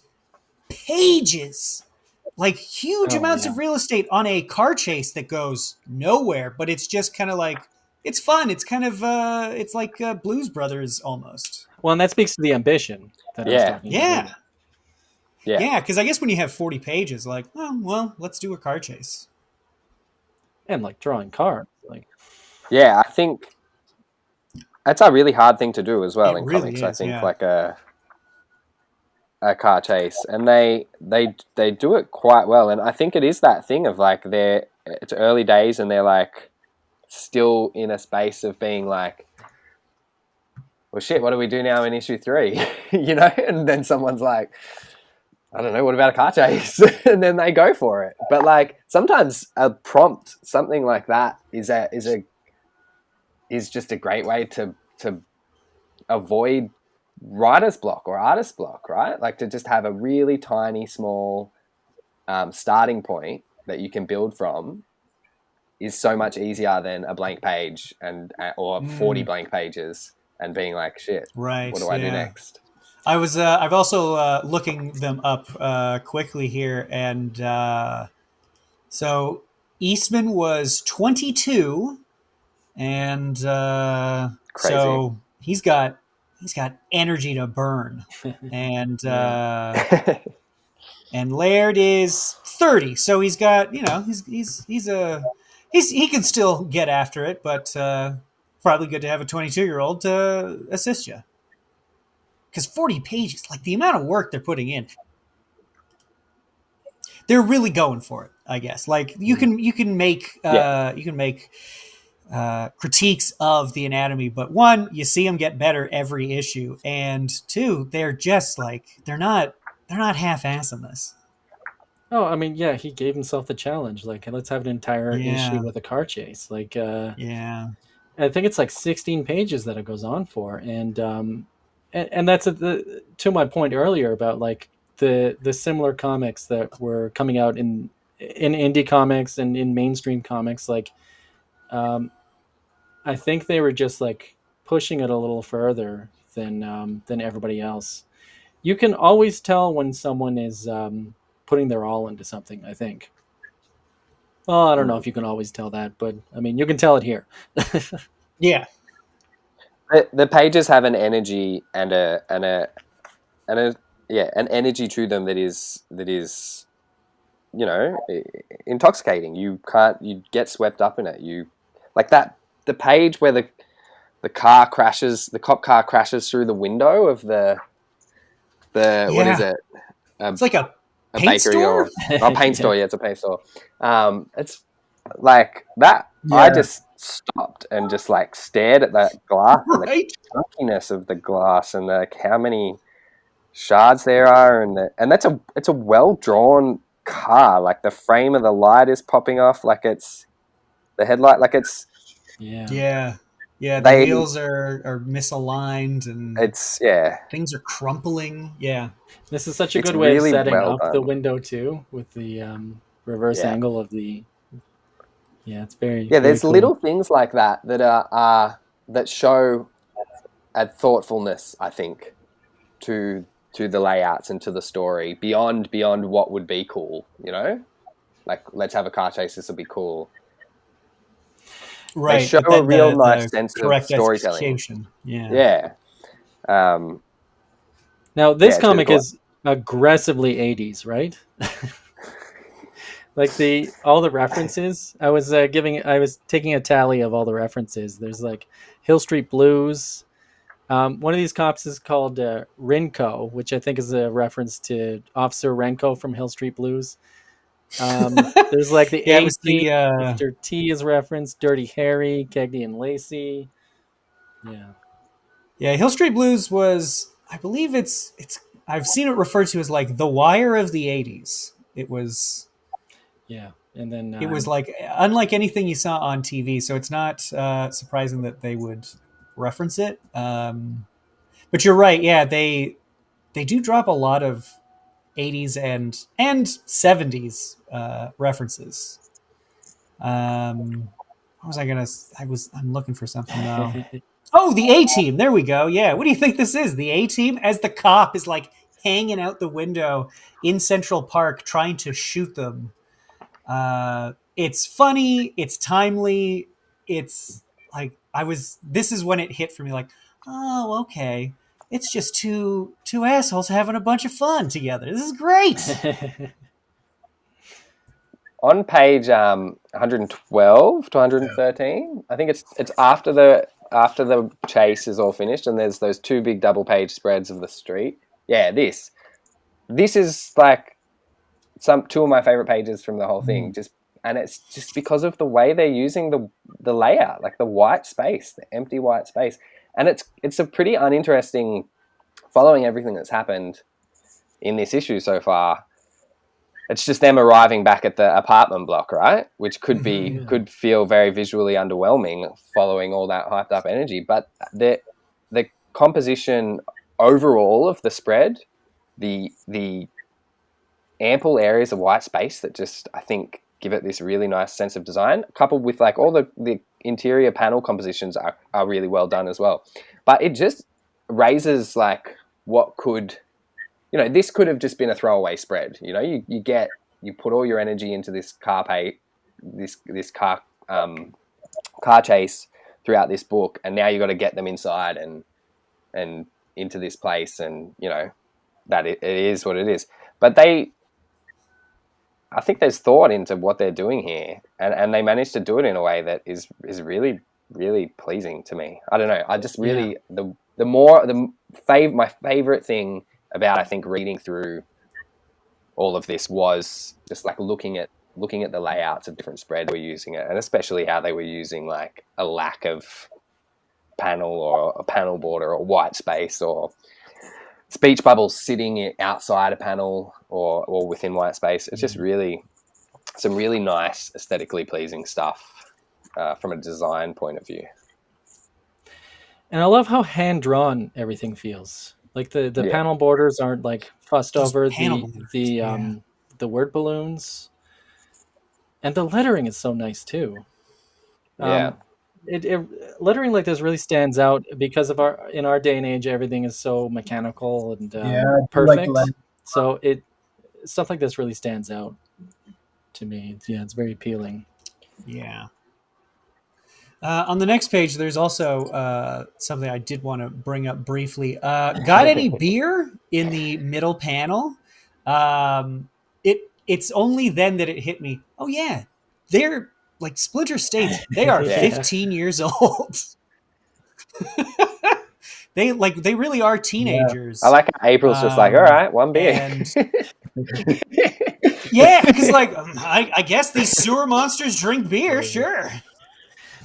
pages, like huge amounts of real estate on a car chase that goes nowhere, but it's just kind of like, it's fun. It's kind of it's like Blues Brothers almost. Well, and that speaks to the ambition that I was talking about. Yeah, because I guess when you have 40 pages, like, oh, well, let's do a car chase. And like drawing cars. Yeah, I think that's a really hard thing to do as well in comics. Is, I think like a car chase, and they do it quite well. And I think it is that thing of like it's early days, and they're like still in a space of being like, well, shit, what do we do now in issue 3? And then someone's like, I don't know, what about a car chase? And then they go for it. But like sometimes a prompt, something like that, is just a great way to avoid writer's block or artist block, right? Like to just have a really tiny, small starting point that you can build from is so much easier than a blank page or 40 blank pages and being like, shit, what do I do next? I've also looking them up quickly here, and so Eastman was 22, and so he's got energy to burn, and and Laird is 30, so he's got he can still get after it, but probably good to have a 22-year-old to assist you. Because 40 pages, like the amount of work they're putting in, they're really going for it, I guess. Like you can make critiques of the anatomy, but 1, you see them get better every issue, and 2, they're just like they're not half-assing this. Oh, I mean, yeah, he gave himself the challenge. Like, let's have an entire issue with a car chase. Like, I think it's like 16 pages that it goes on for, and that's to my point earlier about like the similar comics that were coming out in indie comics and in mainstream comics. Like, I think they were just like pushing it a little further than everybody else. You can always tell when someone is putting their all into something, I think. Well, I don't know if you can always tell that, but I mean, you can tell it here. Yeah. The pages have an energy and an an energy to them that is intoxicating. You get swept up in it. You like that the page where the cop car crashes through the window of the what is it? It's like a paint bakery store? or a paint store. Yeah, it's a paint store. It's like that. Yeah. I just stopped and just like stared at that glass and the chunkiness of the glass and like how many shards there are, and it's a well drawn car. Like the frame of the light is popping off, like it's the headlight, like it's the wheels are misaligned and it's things are crumpling. This is such a good way of setting up the window too, with the reverse angle of the it's very there's cool. little things like that are that show a thoughtfulness, I think, to the layouts and to the story beyond what would be cool, like let's have a car chase, this will be cool. Right. They show a real nice sense of storytelling. Now this comic is aggressively 80s, right? Like all the references. I was taking a tally of all the references. There's like Hill Street Blues. One of these cops is called Rinko, which I think is a reference to Officer Renko from Hill Street Blues. There's like the A-Team, Mr. T is referenced, Dirty Harry, Cagney and Lacey. Yeah, Hill Street Blues was, I believe it's I've seen it referred to as like the Wire of the 80s. It was and then it was like unlike anything you saw on TV, so it's not surprising that they would reference it. But you're right, they do drop a lot of 80s and 70s references. What was I'm looking for something now. Oh, the A-Team. There we go. Yeah. What do you think this is? The A-Team as the cop is like hanging out the window in Central Park trying to shoot them. It's funny. It's timely. It's like this is when it hit for me like, oh, okay. It's just two assholes having a bunch of fun together. This is great. On page 112 to 113, I think it's after the chase is all finished, and there's those two big double page spreads of the street. Yeah, this is like two of my favorite pages from the whole thing. And it's just because of the way they're using the layout, like the white space, the empty white space. And it's a pretty uninteresting, following everything that's happened in this issue so far. It's just them arriving back at the apartment block, right? Which could feel very visually underwhelming following all that hyped up energy. But the composition overall of the spread, the ample areas of white space that just, I think, give it this really nice sense of design, coupled with like all the interior panel compositions are really well done as well. But it just raises like what could, this could have just been a throwaway spread. You put all your energy into this car chase throughout this book, and now you got to get them inside and into this place, and that it is what it is. But I think there's thought into what they're doing here, and they managed to do it in a way that is really, really pleasing to me. I don't know. I just really my favorite thing about, I think, reading through all of this was just like looking at the layouts of different spreads we're using it, and especially how they were using like a lack of panel or a panel border or white space or speech bubbles sitting outside a panel or within white space. It's just really some really nice, aesthetically pleasing stuff from a design point of view. And I love how hand-drawn everything feels. Like the panel borders aren't like fussed just over the word balloons, and the lettering is so nice too. It lettering like this really stands out because of in our day and age, everything is so mechanical and perfect. So stuff like this really stands out to me. Yeah, it's very appealing. Yeah. On the next page, there's also something I did want to bring up briefly. Got any beer in the middle panel? It's only then that it hit me. Oh yeah, they're like Splinter states. They are 15 years old. They really are teenagers. I like how April's just like, all right, one beer. And yeah, because like I guess these sewer monsters drink beer, sure.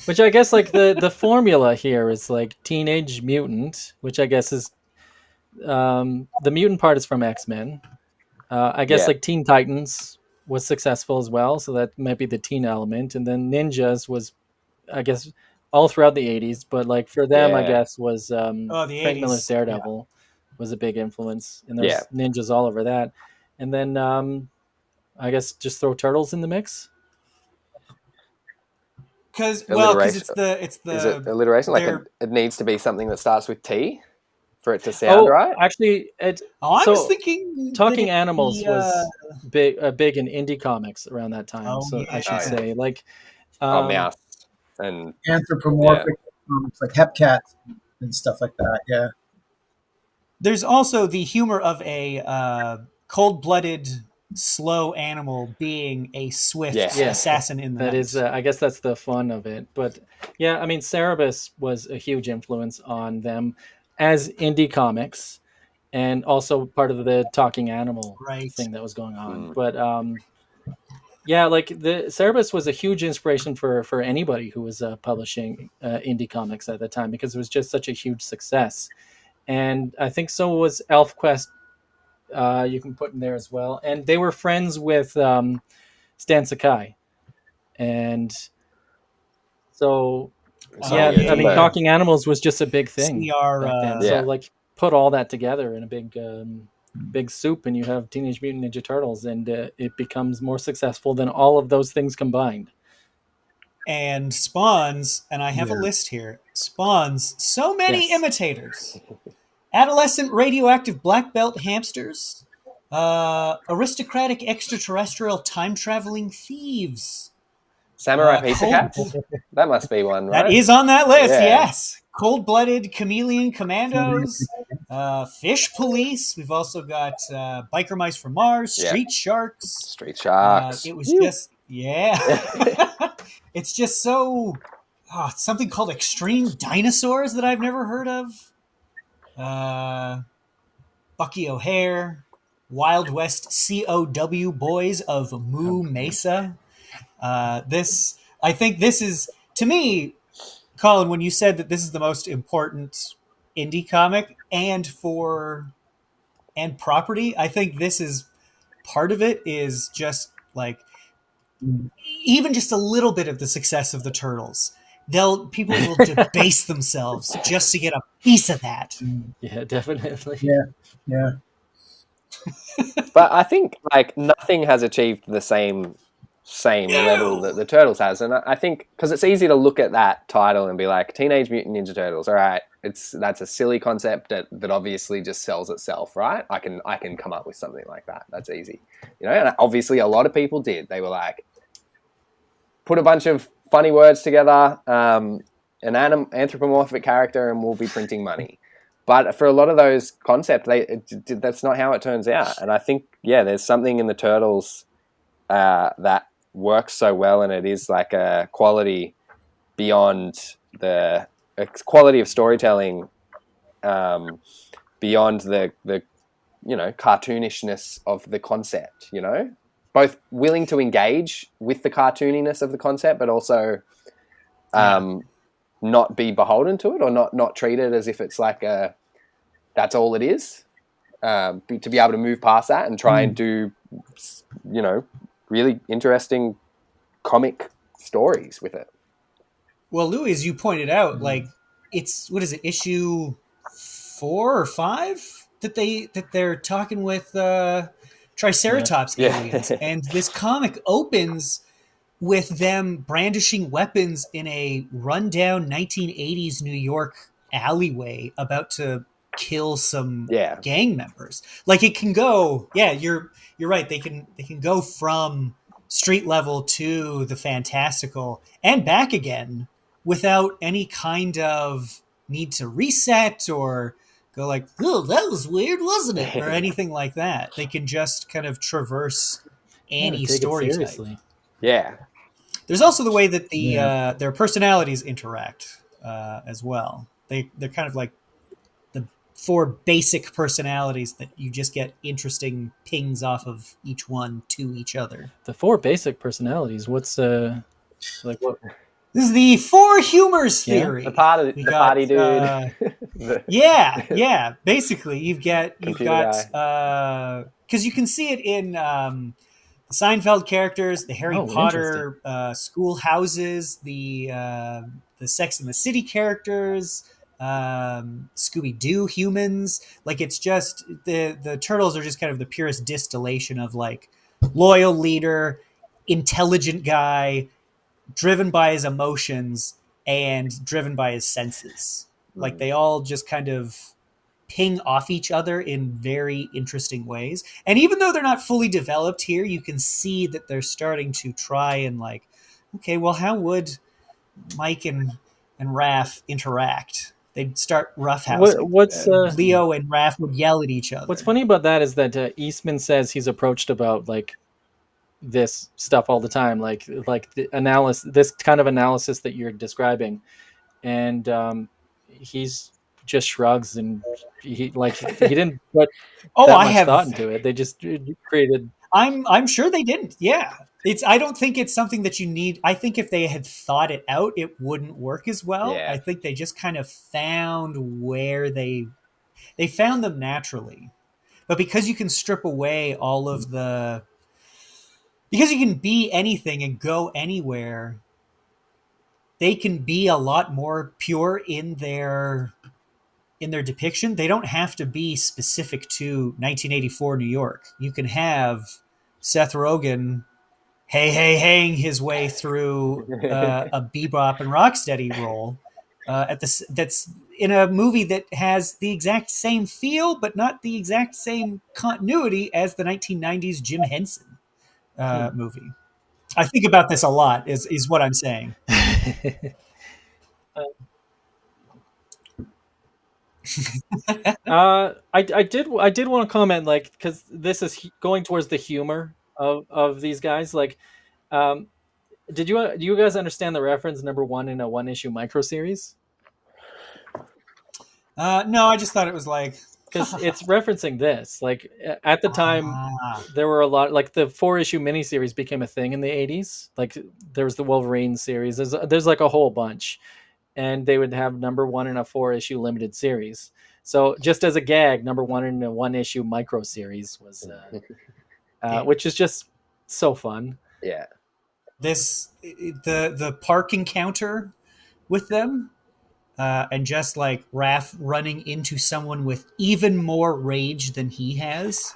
Which I guess like the formula here is like Teenage Mutant, which I guess is the mutant part is from X-Men. I guess like Teen Titans was successful as well, so that might be the teen element. And then Ninjas was, I guess, all throughout the 80s, but like for them, I guess was Frank Miller's Daredevil was a big influence, and there's ninjas all over that. And then I guess just throw Turtles in the mix. Because it's the is it alliteration? Like it needs to be something that starts with T for it to sound right. Actually, I was thinking Talking Animals was big in indie comics around that time. I should say like mouse and anthropomorphic comics like Hepcats and stuff like that. Yeah. There's also the humor of a cold-blooded, slow animal being a swift assassin in the night. That is, I guess that's the fun of it. But yeah, I mean, Cerebus was a huge influence on them as indie comics, and also part of the Talking Animal thing that was going on. But yeah, like the Cerebus was a huge inspiration for anybody who was publishing indie comics at the time, because it was just such a huge success. And I think so was ElfQuest. You can put in there as well. And they were friends with Stan Sakai. And so, I mean, Talking Animals was just a big thing. So, like, put all that together in a big soup, and you have Teenage Mutant Ninja Turtles, and it becomes more successful than all of those things combined. And spawns, and I have a list here, spawns so many imitators. Adolescent radioactive black belt hamsters, aristocratic extraterrestrial time-traveling thieves. Samurai Pizza Cats? That must be one, right? That is on that list, yes. Cold-blooded chameleon commandos, fish police. We've also got biker mice from Mars, street sharks. Street sharks. It was just, it's just so, something called extreme dinosaurs that I've never heard of. Bucky O'Hare, Wild West COW boys of Moo Mesa. I think this is, to me, Colin, when you said that this is the most important indie comic and property, I think this is part of it is just like even just a little bit of the success of the Turtles. People will debase themselves just to get a piece of that. Yeah, definitely. Yeah. But I think like nothing has achieved the same level that the Turtles has, and I think because it's easy to look at that title and be like Teenage Mutant Ninja Turtles. All right, that's a silly concept that obviously just sells itself, right? I can come up with something like that. That's easy, And obviously a lot of people did. They were like, put a bunch of funny words together, an anthropomorphic character, and we'll be printing money. But for a lot of those concepts, that's not how it turns out. And I think, there's something in the Turtles that works so well, and it is like a quality beyond the quality of storytelling, beyond the cartoonishness of the concept, both willing to engage with the cartooniness of the concept, but also not be beholden to it, or not treat it as if it's like that's all it is. To be able to move past that and try and do, really interesting comic stories with it. Well, Louie, as you pointed out, like it's, what is it, issue 4 or 5 that they're talking with Triceratops aliens, and this comic opens with them brandishing weapons in a rundown 1980s New York alleyway, about to kill some gang members. Like it can go, you're right. They can go from street level to the fantastical and back again without any kind of need to reset or go like, oh, that was weird, wasn't it? Or anything like that. They can just kind of traverse any story type. Yeah. There's also the way that their personalities interact as well. They're kind of like the 4 basic personalities that you just get interesting pings off of each one to each other. The 4 basic personalities. What's like what? This is the 4 humors theory. The party dude. Yeah. Basically, you've got because you can see it in the Seinfeld characters, the Harry Potter schoolhouses, the Sex and the City characters, Scooby-Doo humans. Like, it's just the turtles are just kind of the purest distillation of like loyal leader, intelligent guy, driven by his emotions and driven by his senses. Like, they all just kind of ping off each other in very interesting ways. And even though they're not fully developed here, you can see that they're starting to try and like, okay, well, how would Mike and Raph interact? They'd start roughhousing. Leo and Raph would yell at each other. What's funny about that is that Eastman says he's approached about like this stuff all the time, like the analysis, this kind of analysis that you're describing, and he's just shrugs, and he didn't put much thought into it. They just created. I'm sure they didn't. Yeah, I don't think it's something that you need. I think if they had thought it out, it wouldn't work as well. Yeah. I think they just kind of found where they found them naturally, but because you can strip away all of the. Because you can be anything and go anywhere, they can be a lot more pure in their depiction. They don't have to be specific to 1984 New York. You can have Seth Rogen hey his way through a Bebop and Rocksteady role that's in a movie that has the exact same feel, but not the exact same continuity as the 1990s Jim Henson movie. I think about this a lot is what I'm saying. I did want to comment, like, because this is going towards the humor of these guys. Like, do you guys understand the reference number 1 in a 1-issue micro series? No, I just thought it was like, because it's referencing this. Like, at the time, there were a lot, like the 4-issue miniseries became a thing in the 80s. Like, there was the Wolverine series. There's like a whole bunch, and they would have number 1 in a 4-issue limited series. So just as a gag, number 1 in a 1-issue micro series was, which is just so fun. Yeah. The park encounter with them. And just like Raph running into someone with even more rage than he has,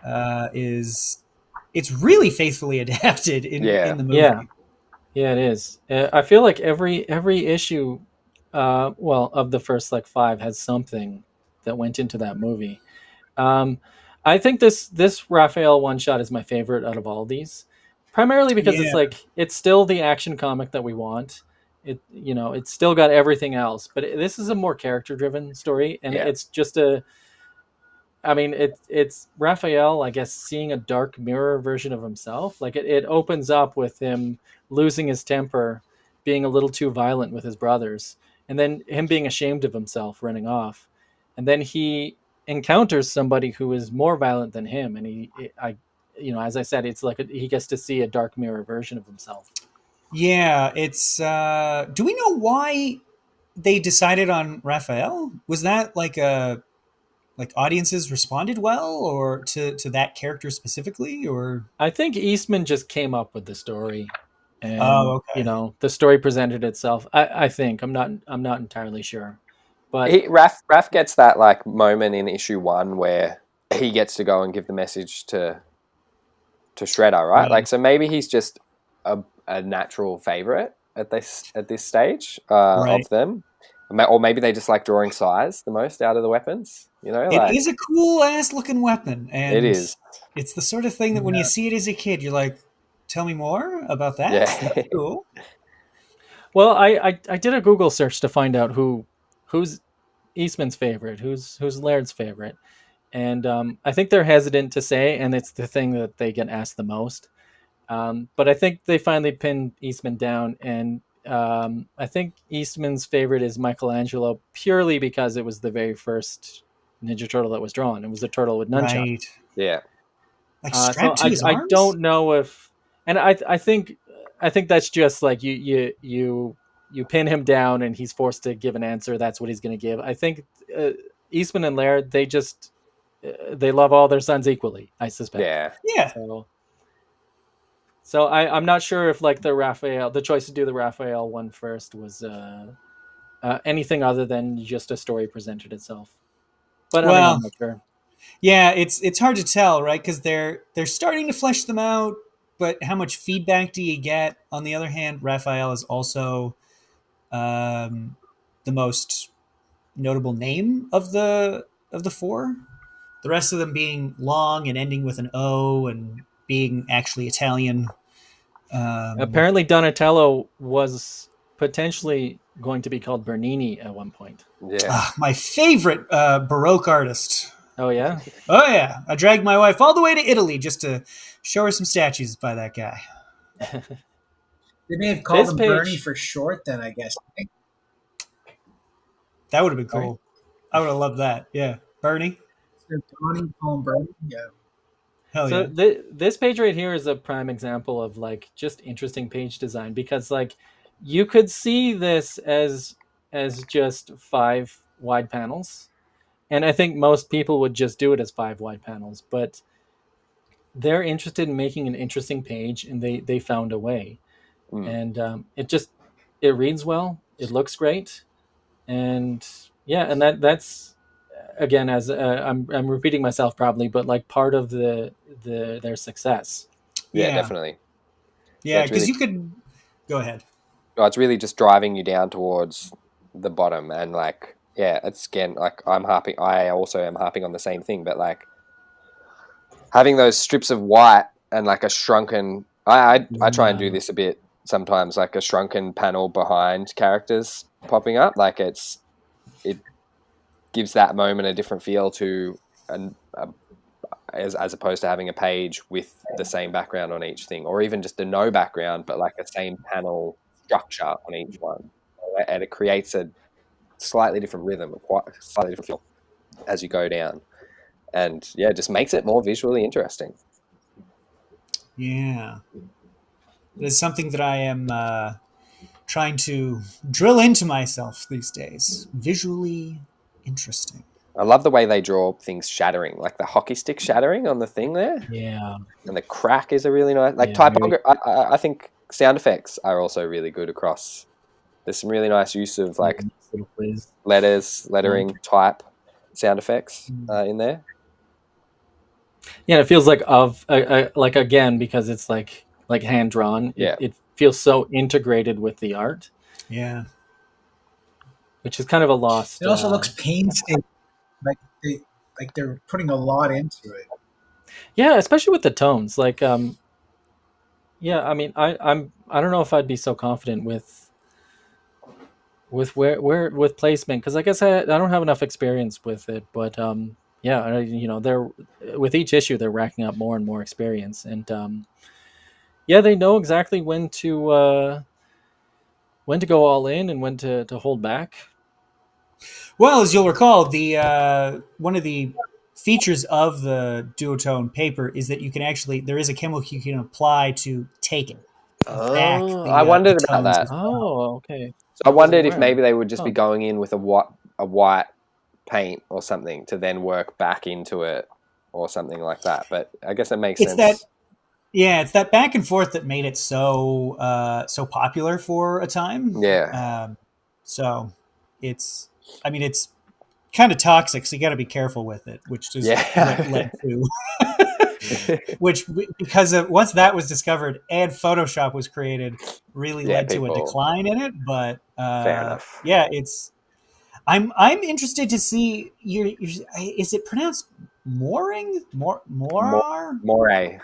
it's really faithfully adapted in the movie. Yeah, it is. I feel like every issue, of the first like 5 has something that went into that movie. I think this Raphael one shot is my favorite out of all these, primarily because it's still the action comic that we want. It's still got everything else, but this is a more character-driven story, and it's just it's Raphael, I guess, seeing a dark mirror version of himself. Like, it opens up with him losing his temper, being a little too violent with his brothers, and then him being ashamed of himself, running off, and then he encounters somebody who is more violent than him, and as I said, it's like he gets to see a dark mirror version of himself. Yeah, it's. Do we know why they decided on Raphael? Was that like audiences responded well, or to that character specifically, or? I think Eastman just came up with the story, and the story presented itself. I think I'm not entirely sure, but Raph gets that like moment in issue 1 where he gets to go and give the message to Shredder, right? Like, so maybe he's just a natural favorite at this stage of them, or maybe they just like drawing size the most out of the weapons. It is a cool ass looking weapon, and it is. It's the sort of thing that when you see it as a kid, you're like, "Tell me more about that." Yeah. That's cool. Well, I did a Google search to find out who's Eastman's favorite, who's Laird's favorite, and I think they're hesitant to say, and it's the thing that they get asked the most. But I think they finally pinned Eastman down, and I think Eastman's favorite is Michelangelo purely because it was the very first Ninja Turtle that was drawn. It was a turtle with nunchucks. Right. Yeah. Like strapped so to his I arms? don't know if, and I think that's just like you pin him down and he's forced to give an answer. That's what he's going to give. I think Eastman and Laird, they love all their sons equally, I suspect. Yeah. Yeah. So I'm not sure if like the choice to do the Raphael one first was anything other than just a story presented itself. But I mean, I'm not sure. Yeah, it's hard to tell, right? Because they're starting to flesh them out, but how much feedback do you get? On the other hand, Raphael is also the most notable name of the four. The rest of them being long and ending with an O and being actually Italian. Apparently, Donatello was potentially going to be called Bernini at one point. Yeah. My favorite Baroque artist. Oh, yeah? Oh, yeah. I dragged my wife all the way to Italy just to show her some statues by that guy. They may have called him Bernie for short then, I guess. That would have been cool. I would have loved that. Yeah. Bernie. Donnie, call him Bernie. Yeah. Hell so yeah. This page right here is a prime example of like just interesting page design, because like you could see this as just 5 wide panels, and I think most people would just do it as 5 wide panels, but they're interested in making an interesting page, and they found a way. And it reads well, it looks great, and yeah, and that's again, as I'm repeating myself probably, but like part of their success. Yeah, definitely. Yeah, because you could go ahead. Oh, it's really just driving you down towards the bottom, and like, yeah, it's again like I also am harping on the same thing, but like having those strips of white and like a shrunken. I try and do this a bit sometimes, like a shrunken panel behind characters popping up, like it gives that moment a different feel to as opposed to having a page with the same background on each thing, or even just a no background, but like a same panel structure on each one, and it creates a slightly different rhythm, quite slightly different feel as you go down, and yeah, it just makes it more visually interesting. Yeah, it's something that I am trying to drill into myself these days. Visually interesting. I love the way they draw things shattering, like the hockey stick shattering on the thing there. Yeah. And the crack is a really nice, like typography. I think sound effects are also really good across. There's some really nice use of like lettering, type, sound effects in there. Yeah, it feels like like again, because it's like hand drawn. It feels so integrated with the art. Yeah. Which is kind of a lost. It also looks painstaking. Like they're putting a lot into it. Yeah, especially with the tones. Like, yeah, I mean, I don't know if I'd be so confident with with placement, because I guess I don't have enough experience with it. But yeah, you know, they're with each issue they're racking up more and more experience, and yeah, they know exactly when to go all in and when to hold back. Well, as you'll recall, the one of the features of the duotone paper is that you can there is a chemical you can apply to take it. I wondered about that. Oh, okay. So I wondered if maybe they would just be going in with a white paint or something to then work back into it or something like that. But I guess it makes sense. It's that back and forth that made it so popular for a time. Yeah. So it's kind of toxic, so you got to be careful with it, which is what led to which, because once that was discovered and Photoshop was created, really led to a decline in it. But fair enough. Yeah, I'm interested to see is it pronounced Mooring? Moray?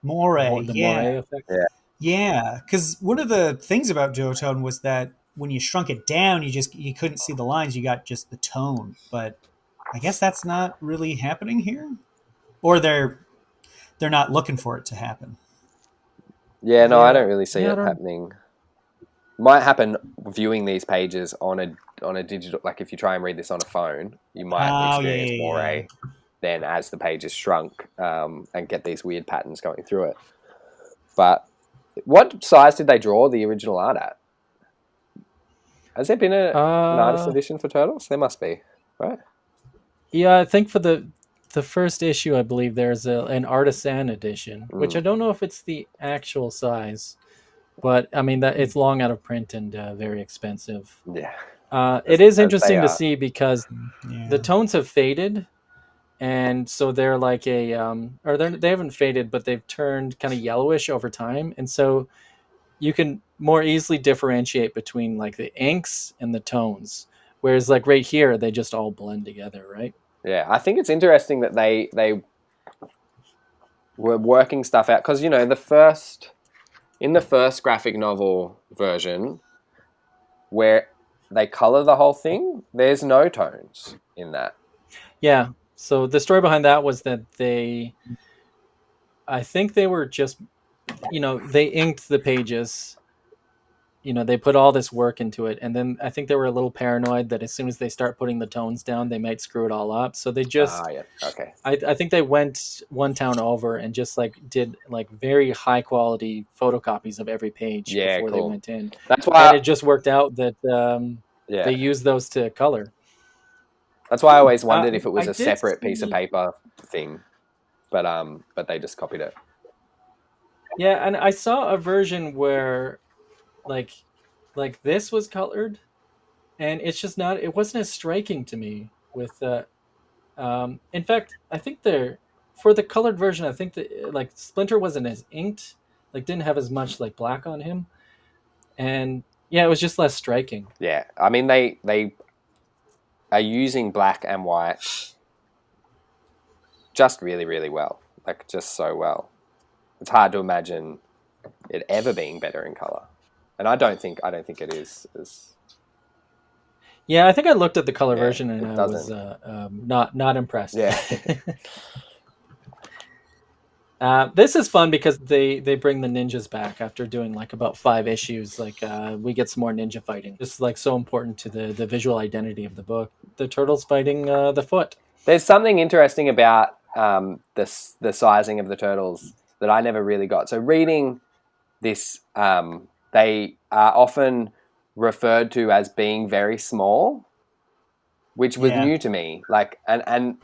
The Moray effect. Yeah. Yeah, because one of the things about duotone was that when you shrunk it down, you couldn't see the lines. You got just the tone. But I guess that's not really happening here, or they're not looking for it to happen. Yeah, no, I don't really see Yeah, it happening. Might happen viewing these pages on a digital, like if you try and read this on a phone, you might experience moire then as the page is shrunk, and get these weird patterns going through it. But what size did they draw the original art at? Has there been an artist edition for Turtles? There must be, right? Yeah, I think for the first issue, I believe there's an artisan edition, which I don't know if it's the actual size, but I mean that it's long out of print and very expensive. Yeah, it is interesting to see because the tones have faded, and so they're like they haven't faded, but they've turned kind of yellowish over time, and so you can more easily differentiate between like the inks and the tones, whereas like right here they just all blend together, right? Yeah, I think it's interesting that they were working stuff out because in the first graphic novel version where they color the whole thing, there's no tones in that. Yeah. So the story behind that was that I think they were just, they inked the pages. They put all this work into it, and then I think they were a little paranoid that as soon as they start putting the tones down, they might screw it all up. So they just, okay. I think they went one town over and just did very high quality photocopies of every page before they went in. That's why, and it just worked out that they used those to color. That's why I always wondered if it was a separate piece of paper thing, but they just copied it. Yeah, and I saw a version where like this was colored, and it's just not, it wasn't as striking to me with in fact I think for the colored version, I think that Splinter wasn't as inked, didn't have as much black on him, and it was just less striking. Yeah, I mean they are using black and white just really, really well, just so well. It's hard to imagine it ever being better in color. And I don't think it is. Yeah, I think I looked at the color version and I was not impressed. Yeah. This is fun because they bring the ninjas back after doing about 5 issues. We get some more ninja fighting. It's so important to the visual identity of the book. The turtles fighting the Foot. There's something interesting about the sizing of the turtles that I never really got. So reading this, they are often referred to as being very small, which was new to me. And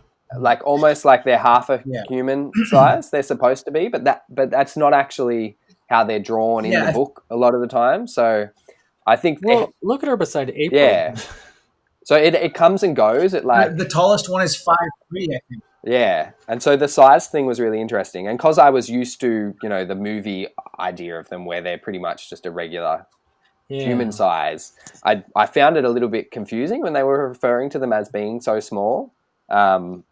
almost like they're half a human size. They're supposed to be, but that's not actually how they're drawn in the book a lot of the time. So I think look at her beside April. Yeah. So it comes and goes. The tallest one is 5'3", I think. Yeah, and so the size thing was really interesting, and because I was used to the movie idea of them where they're pretty much just a regular human size, I found it a little bit confusing when they were referring to them as being so small. In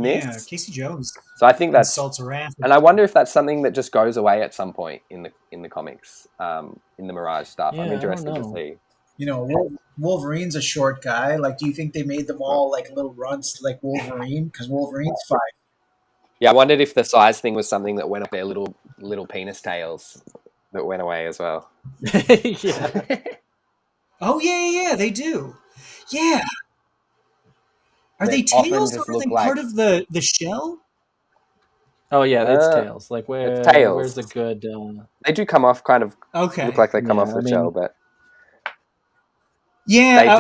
this, yeah, Casey Jones. So I think that's Raphael. And I wonder if that's something that just goes away at some point in the comics, in the Mirage stuff. I'm interested to see. Wolverine's a short guy. Do you think they made them all little runts like Wolverine? Because Wolverine's 5. Yeah, I wondered if the size thing was something that went up their little penis tails that went away as well. Yeah. Oh yeah, they do. Yeah. Are they tails or are they part of the shell? Oh yeah, it's tails. It's tails. Where's a good? They do come off kind of. Okay. Look like they come off the shell, but. Yeah,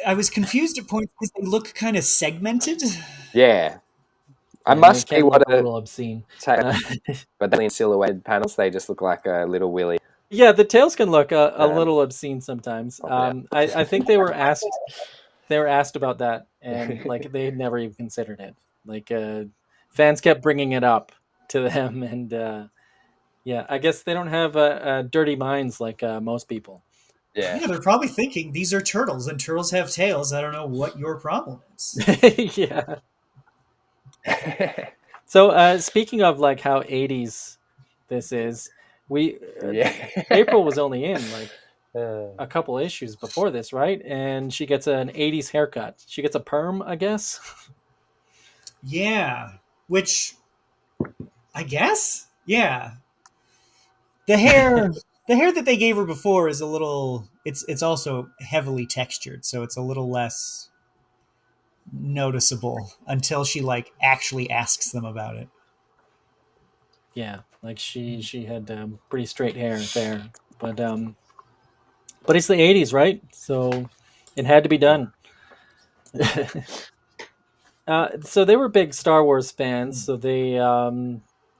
I was confused at points because they look kind of segmented. Yeah. I must be what a little obscene. But then in silhouetted panels, they just look like a little willy. Yeah, the tails can look a little obscene sometimes. I think they were asked about that, and they had never even considered it. Fans kept bringing it up to them, and I guess they don't have dirty minds like most people. Yeah, they're probably thinking these are turtles, and turtles have tails. I don't know what your problem is. Yeah. So speaking of how 80s this is, April was only in like a couple issues before this, right? And she gets an 80s haircut. She gets a perm, I guess. Yeah, which I guess, yeah. The hair that they gave her before is a little. It's also heavily textured, so it's a little less noticeable until she like actually asks them about it. Yeah, like she had pretty straight hair there, but it's the 80s, right? So it had to be done. So they were big Star Wars fans, so they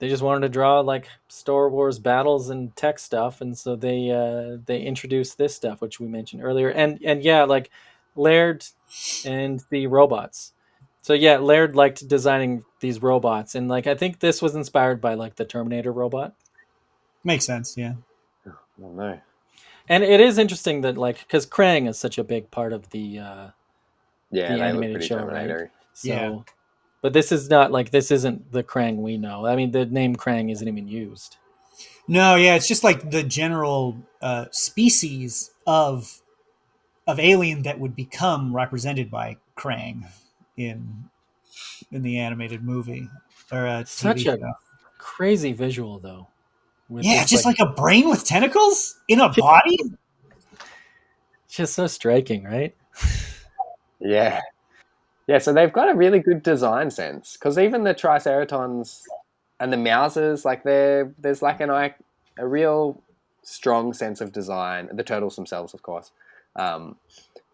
just wanted to draw like Star Wars battles and tech stuff, and so they introduced this stuff, which we mentioned earlier, and yeah, like Laird and the robots. So yeah, Laird liked designing these robots, and like I think this was inspired by like the Terminator robot. Makes sense, yeah. Oh no. And it is interesting that like because Krang is such a big part of the animated show, Terminator. Right? So, yeah. But this is not like this isn't the Krang we know. I mean, the name Krang isn't even used. No, yeah, it's just like the general species of alien that would become represented by Krang in the animated movie or such TV a show. Crazy visual though. Yeah, just like a brain with tentacles in a body. Just so striking, right? Yeah. Yeah, so they've got a really good design sense because even the Triceratons and the Mousers, like there's like a real strong sense of design. The turtles themselves, of course,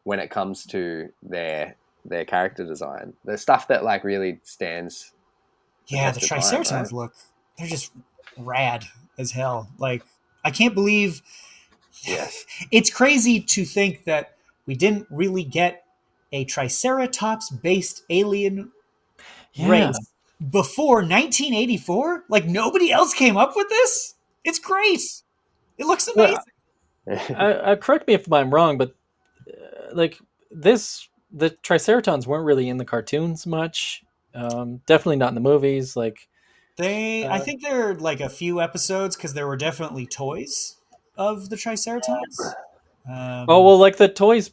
when it comes to their character design, the stuff that like really stands. Yeah, the Triceratons they're just rad as hell. Like I can't believe. Yes, it's crazy to think that we didn't really get a Triceratops-based alien race before 1984. Like nobody else came up with this. It's great. It looks amazing. Well, correct me if I'm wrong, but like the Triceratons weren't really in the cartoons much. Definitely not in the movies. Like I think there are like a few episodes because there were definitely toys of the Triceratops. Like the toys.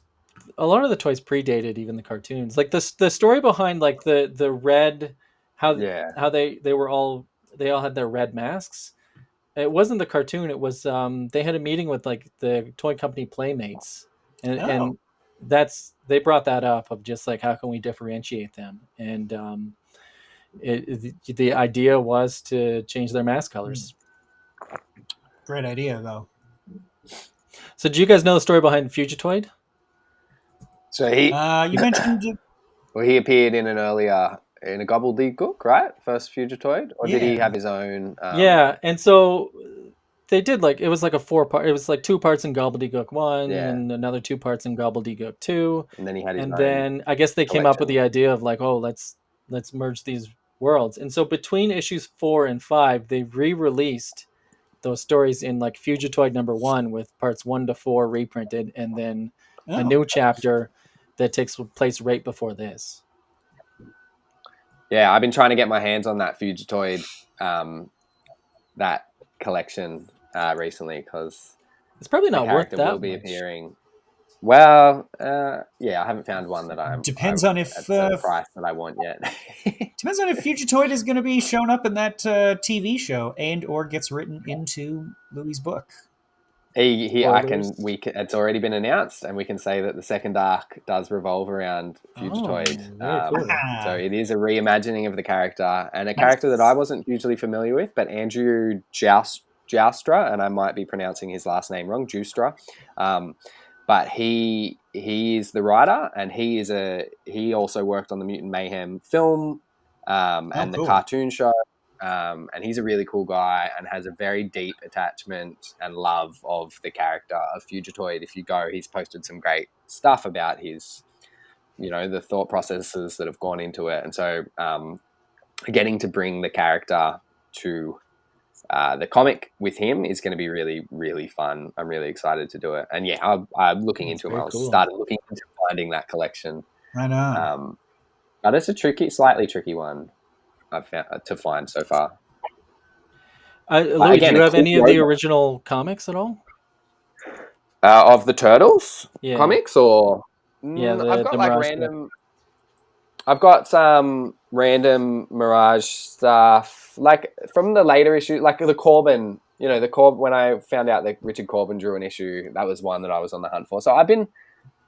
A lot of the toys predated even the cartoons. Like the story behind like the red, how they all had their red masks. It wasn't the cartoon. It was they had a meeting with like the toy company Playmates, and they brought that up of just like how can we differentiate them, and the idea was to change their mask colors. Great idea though. So do you guys know the story behind Fugitoid? So he you mentioned well, he appeared in a Gobbledygook, right? First Fugitoid, or did he have his own? Yeah, and so they did like it was like a 4-part. It was like 2 parts in Gobbledygook 1, and another 2 parts in Gobbledygook 2, and then he had his and own then I guess they came up with the idea of like, oh, let's merge these worlds, and so between issues 4 and 5, they re-released those stories in like Fugitoid #1 with parts 1 to 4 reprinted, and then a new chapter that takes place right before this. Yeah, I've been trying to get my hands on that Fugitoid, that collection recently because it's probably not worth that will be appearing. Well, yeah, I haven't found one that depends on if the price that I want yet. Depends on if Fugitoid is going to be shown up in that TV show and or gets written into Louie's book. It's already been announced, and we can say that the second arc does revolve around Fugitoid. Cool. So it is a reimagining of the character, and a character that I wasn't hugely familiar with, but Andrew Joustra, and I might be pronouncing his last name wrong, Joustra, but he is the writer, and he also worked on the Mutant Mayhem film and the cartoon show. And he's a really cool guy and has a very deep attachment and love of the character of Fugitoid. If you go, he's posted some great stuff about his, the thought processes that have gone into it. And so getting to bring the character to the comic with him is going to be really, really fun. I'm really excited to do it. And yeah, I'm looking into him. I started looking into finding that collection. Right on. But it's a slightly tricky one I've found to find so far. Louie, again, do you a have cool any of the robot. original comics at all? Of the Turtles comics, or I've got the like Mirage random. I've got some random Mirage stuff, like from the later issue, like the Corbin. You know, the Corbin. When I found out that Richard Corbin drew an issue, that was one that I was on the hunt for. So I've been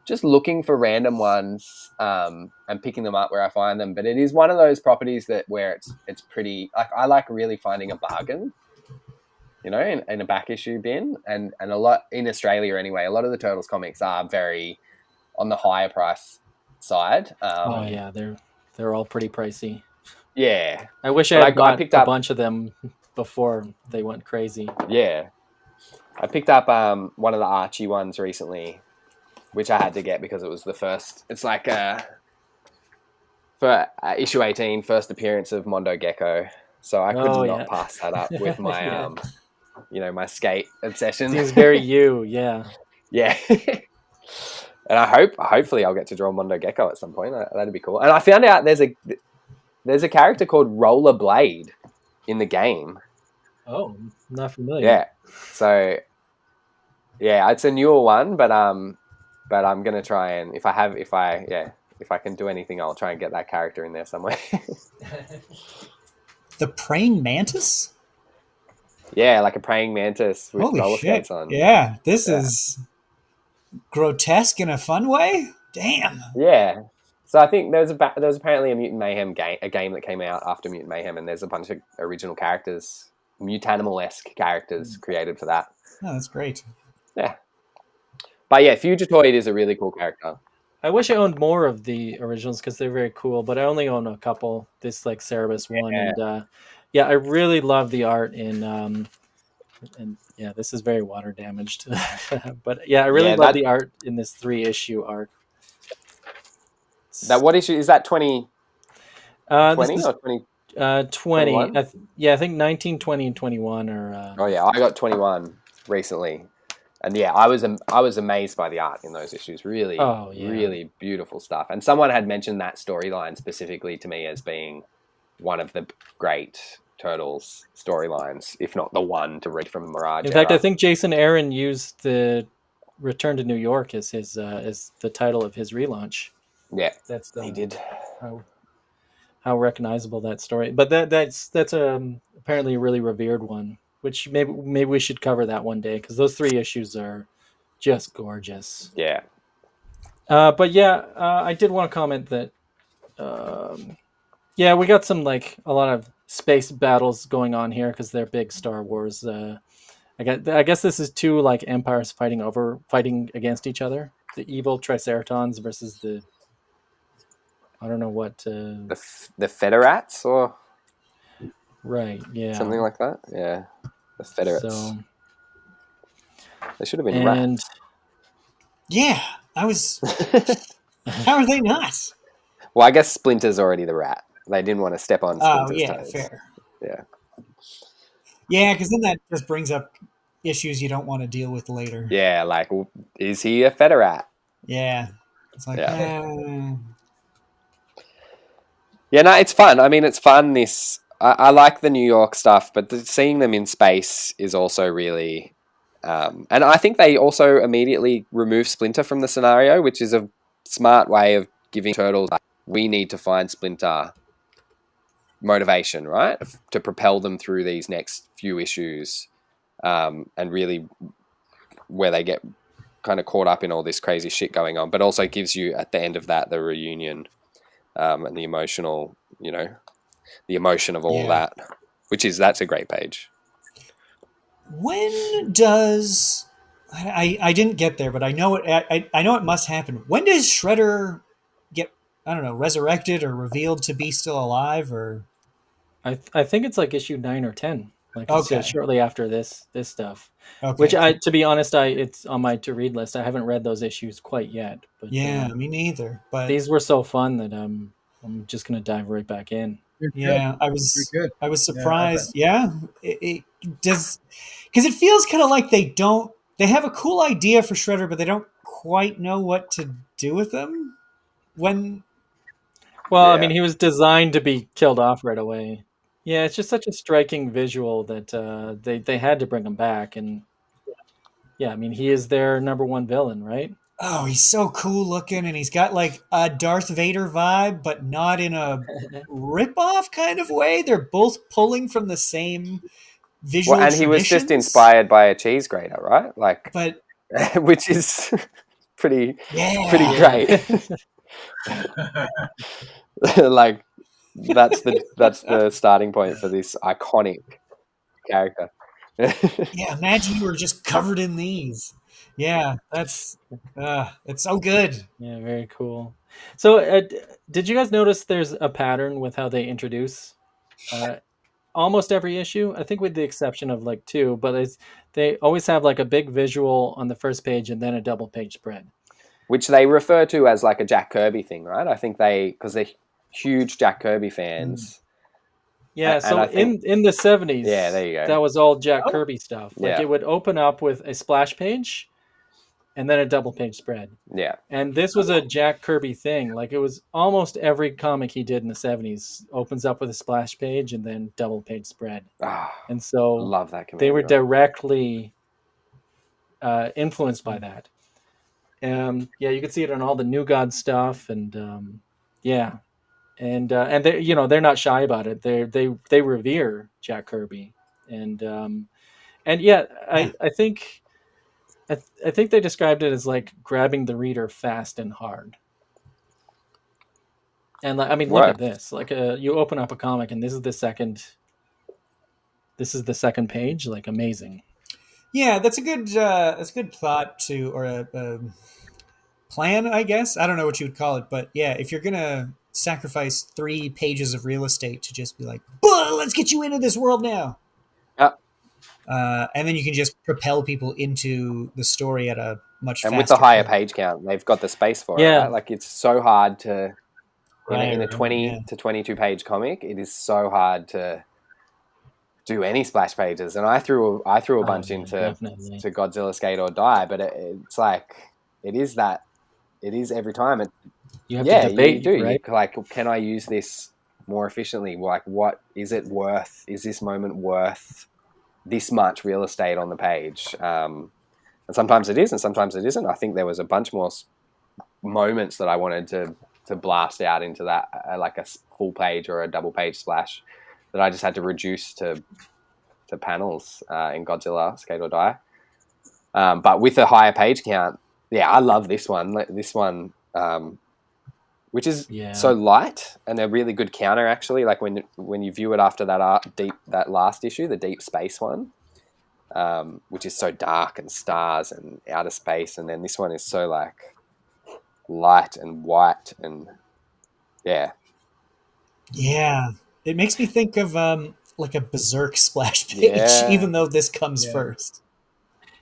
just looking for random ones and picking them up where I find them. But it is one of those properties where it's pretty. Like I like really finding a bargain. You know, in a back issue bin, and a lot in Australia anyway. A lot of the Turtles comics are very on the higher price side. Oh yeah, they're all pretty pricey. Yeah, I wish I had bought picked a up bunch of them before they went crazy. Yeah, I picked up one of the Archie ones recently, which I had to get because it was the first. It's like for issue 18, first appearance of Mondo Gecko. So I could not pass that up with my my skate obsession. Seems very you, yeah. Yeah. And hopefully I'll get to draw Mondo Gecko at some point. That'd be cool. And I found out there's a character called Rollerblade in the game. Oh, not familiar. Yeah. So yeah, it's a newer one, but I'm gonna try and if I can do anything, I'll try and get that character in there somewhere. The praying mantis? Yeah, like a praying mantis with roller skates on. Yeah, this is grotesque in a fun way. Damn. Yeah. So I think there was apparently a Mutant Mayhem game, a game that came out after Mutant Mayhem, and there's a bunch of original characters, Mutanimal-esque characters created for that. Oh, that's great. Yeah. But yeah, Fugitoid is a really cool character. I wish I owned more of the originals because they're very cool, but I only own a couple. This like Cerebus one, and I really love the art in and yeah, this is very water damaged. But yeah, I really love the art in this 3-issue arc. That what issue is that? 20 or 20? 20. I think 19, 20, and 21 are. Oh yeah, I got 21 recently, and yeah, I was amazed by the art in those issues. Really, really beautiful stuff. And someone had mentioned that storyline specifically to me as being one of the great Turtles storylines, if not the one to read from Mirage. In fact, I think Jason Aaron used the Return to New York as his as the title of his relaunch. Yeah, he did. How recognizable that story, but that's apparently a really revered one, which maybe we should cover that one day because those 3 issues are just gorgeous. Yeah. But yeah, I did want to comment that we got some like a lot of space battles going on here because they're big Star Wars. I guess this is 2 like empires fighting against each other. The evil Triceratons versus the I don't know what the Federats or right, yeah, something like that. Yeah, the Federates. So they should have been rats. Yeah, I was. How are they not? Well, I guess Splinter's already the rat. They didn't want to step on Splinter's toes. Fair. Yeah. Yeah, because then that just brings up issues you don't want to deal with later. Yeah, like, is he a Federat? Yeah. It's like, Yeah, no, it's fun. I mean, it's fun. I like the New York stuff, but seeing them in space is also really... and I think they also immediately remove Splinter from the scenario, which is a smart way of giving Turtles... we need to find Splinter motivation, right? To propel them through these next few issues and really where they get kind of caught up in all this crazy shit going on, but also gives you, at the end of that, the reunion and the emotional, the emotion of all that, that's a great page. When does... I didn't get there, but I know it must happen. When does Shredder get, I don't know, resurrected or revealed to be still alive? Or I think it's like issue 9 or 10. Like shortly after this stuff. Okay. Which to be honest, it's on my to read list. I haven't read those issues quite yet. But me neither. But these were so fun that I'm just gonna dive right back in. Yeah, I was surprised. Yeah, it does, because it feels kind of like they have a cool idea for Shredder, but they don't quite know what to do with him. I mean, he was designed to be killed off right away. Yeah, it's just such a striking visual that they had to bring him back, and yeah, I mean he is their number one villain, right? Oh, he's so cool looking, and he's got like a Darth Vader vibe, but not in a rip-off kind of way. They're both pulling from the same Well, visual and he was just traditions, inspired by a cheese grater, right? Like, but which is pretty yeah, great. Like, that's the starting point for this iconic character. yeah. Imagine you were just covered in these. Yeah, it's so good. Yeah, very cool. So, did you guys notice there's a pattern with how they introduce uh, almost every issue? I think with the exception of like two, but they always have like a big visual on the first page and then a double page spread. Which they refer to as like a Jack Kirby thing, right? I think because they're huge Jack Kirby fans. Yeah, and so I think, in the 70s, yeah, there you go. that was all Jack Kirby stuff. Like Yeah. it would open up with a splash page and then a double page spread. Yeah. And this was a Jack Kirby thing. Like it was almost every comic he did in the 70s opens up with a splash page and then double page spread. And so love that they were right? directly influenced by that. Yeah, you can see it on all the New God stuff, and yeah, and they, you know, they're not shy about it. They revere Jack Kirby, and yeah, I think I think they described it as like grabbing the reader fast and hard. And I mean, look at this. Like, you open up a comic, and this is the second page. Like, amazing. Yeah, that's a good thought to, or a plan, I guess. I don't know what you would call it, but yeah, if you're gonna sacrifice 3 pages of real estate to just be like, let's get you into this world now. And then you can just propel people into the story at a much faster with the higher clip. page count, they've got the space for it. Right? Like, it's so hard to in a 20 to 22 page comic. It is so hard to do any splash pages, and I threw a bunch into Godzilla Skate or Die, but it's like it is every time. You have to debate, right? You're like, can I use this more efficiently? Like, what is it worth? Is this moment worth this much real estate on the page? And sometimes it is, and sometimes it isn't. I think there was a bunch more moments that I wanted to blast out into that, like a full page or a double page splash, that I just had to reduce to panels in Godzilla Skate or Die. But with a higher page count, yeah, I love this one. This one, which is so light and a really good counter, actually. Like when you view it after that last issue, the Deep Space one, which is so dark and stars and outer space, and then this one is so like light and white, and yeah. It makes me think of like a Berserk splash page, even though this comes first.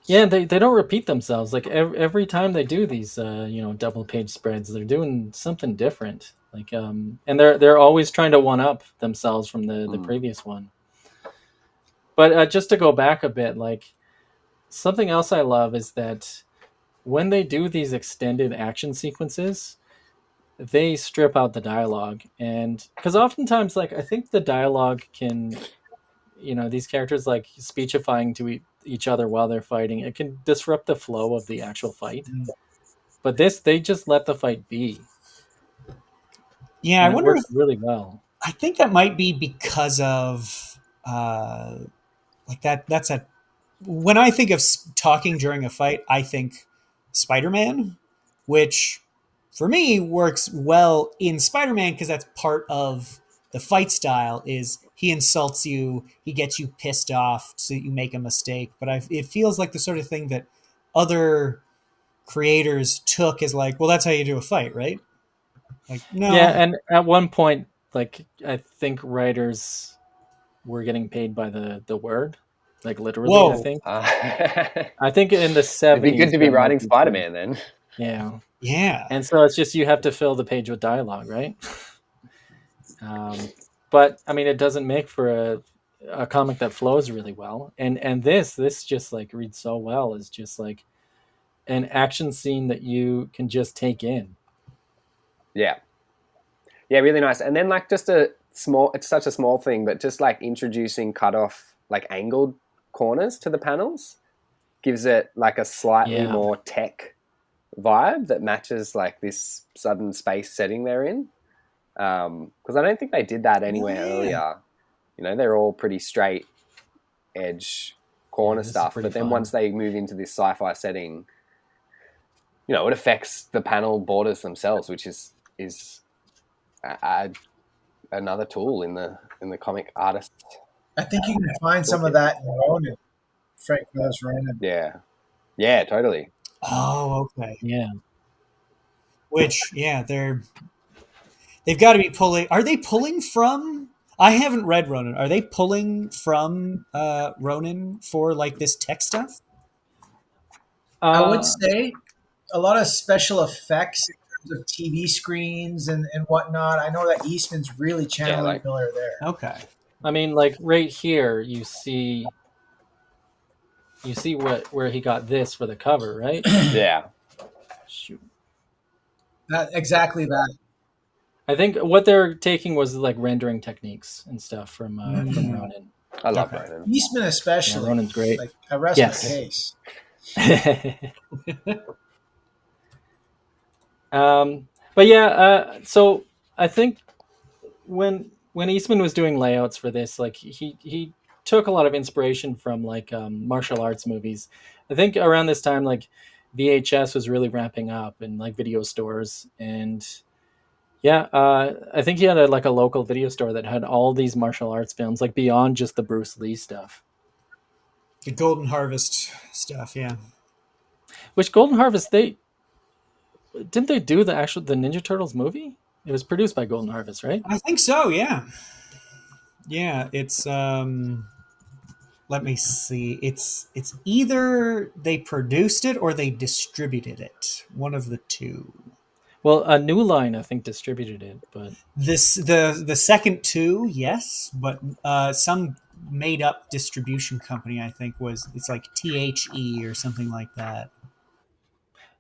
Yeah, they don't repeat themselves. Like every time they do these double page spreads, they're doing something different. Like and they're always trying to one up themselves from the previous one. But just to go back a bit, like something else I love is that when they do these extended action sequences, they strip out the dialogue, and because oftentimes, like, I think the dialogue can, these characters like speechifying to each other while they're fighting, it can disrupt the flow of the actual fight. But they just let the fight be. Yeah, and I wonder if really well. I think that might be because of like that's a, when I think of talking during a fight, I think Spider-Man, which for me works well in Spider-Man because that's part of the fight style. Is he insults you, he gets you pissed off, so you make a mistake. But it feels like the sort of thing that other creators took as like, well, that's how you do a fight, right? Like, no. Yeah, and at one point, like, I think writers were getting paid by the word, like literally. Whoa. I think. I think in the 70s. It'd be good to be writing Spider-Man then. Yeah. Yeah. And so it's just you have to fill the page with dialogue, right? But I mean, it doesn't make for a comic that flows really well. And this just like reads so well. Is just like an action scene that you can just take in. Yeah, really nice. And then like just to small. It's such a small thing, but just like introducing cut off like angled corners to the panels gives it like a slightly more tech vibe that matches like this sudden space setting they're in. Because I don't think they did that anywhere earlier. You know, they're all pretty straight edge corner stuff. But then once they move into this sci-fi setting, you know, it affects the panel borders themselves, which is another tool in the comic artist. I think you can find some of that in Ronin. Frank Miller's Ronin. Yeah, totally. Oh, okay. Yeah. Which, they've got to be pulling. Are they pulling from? I haven't read Ronin. Are they pulling from Ronin for like this tech stuff? I would say a lot of special effects in terms of TV screens and whatnot. I know that Eastman's really channeling Miller there. Okay. I mean, like right here, you see where he got this for the cover, right? Yeah. Shoot. Exactly that. I think what they're taking was like rendering techniques and stuff from Ronin. I love Ronin. Eastman especially. Yeah, Ronin's great. Like, I rest my case. But yeah, so I think when Eastman was doing layouts for this, like he took a lot of inspiration from like martial arts movies. I think around this time, like VHS was really ramping up in like video stores, and I think he had a local video store that had all these martial arts films, like beyond just the Bruce Lee stuff. The Golden Harvest stuff, yeah. Which Golden Harvest, didn't they do the Ninja Turtles movie? It was produced by Golden Harvest, right? I think so, yeah. Yeah, it's let me see. It's either they produced it or they distributed it. One of the two. Well, a New Line, I think, distributed it, but the second two, yes, but some made up distribution company, I think, it's like THE or something like that.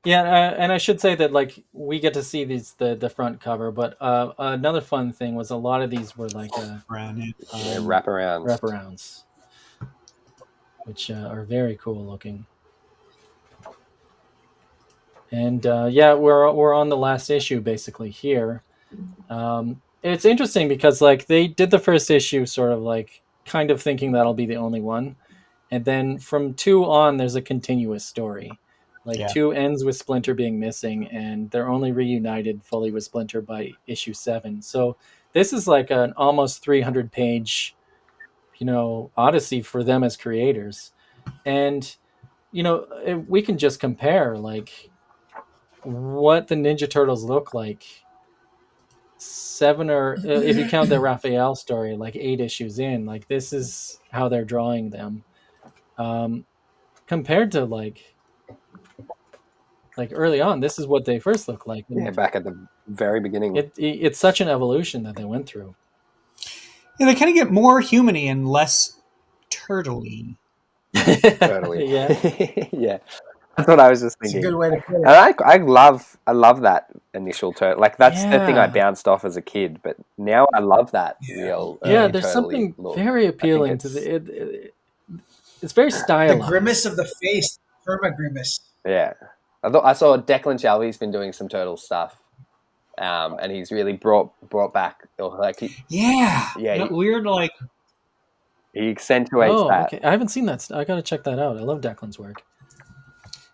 Yeah, and I should say that like we get to see the front cover, but another fun thing was a lot of these were like wraparounds, which are very cool looking. And we're on the last issue basically here. It's interesting because like they did the first issue sort of like kind of thinking that'll be the only one, and then from 2 on there's a continuous story. Like 2 ends with Splinter being missing, and they're only reunited fully with Splinter by issue 7. So this is like an almost 300-page, odyssey for them as creators. And if we can just compare like what the Ninja Turtles look like 7 or if you count the Raphael story, like 8 issues in, like this is how they're drawing them, compared to like early on, this is what they first looked like. Back at the very beginning. It's such an evolution that they went through. Yeah, they kind of get more human-y and less turtle-y. Totally. Yeah. That's what I was just thinking. It's a good way to put it. And I love that initial turtle. Like that's the thing I bounced off as a kid, but now I love that real. There's something very appealing to it's very stylized. The grimace of the face, perma grimace. Yeah. I saw Declan Shalvey's been doing some turtle stuff, and he's really brought back like weird like he accentuates that. Okay. I haven't seen that. I got to check that out. I love Declan's work.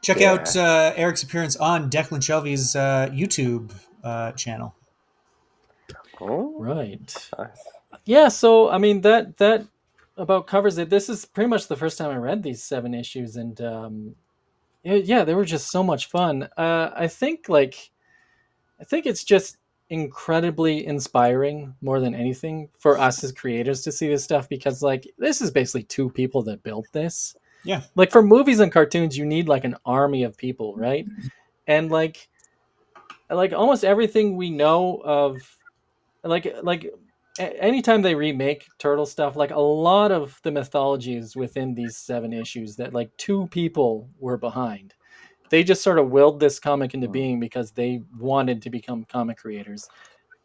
Check out Eric's appearance on Declan Shelby's YouTube channel. Oh, right. Nice. Yeah. So I mean that about covers it. This is pretty much the first time I read these 7 issues, and they were just so much fun. I think it's just incredibly inspiring more than anything for us as creators to see this stuff, because like this is basically 2 people that built this. Yeah. Like for movies and cartoons, you need like an army of people, right? And like almost everything we know of, like anytime they remake turtle stuff, like a lot of the mythology is within these 7 issues that like 2 people were behind. They just sort of willed this comic into being because they wanted to become comic creators.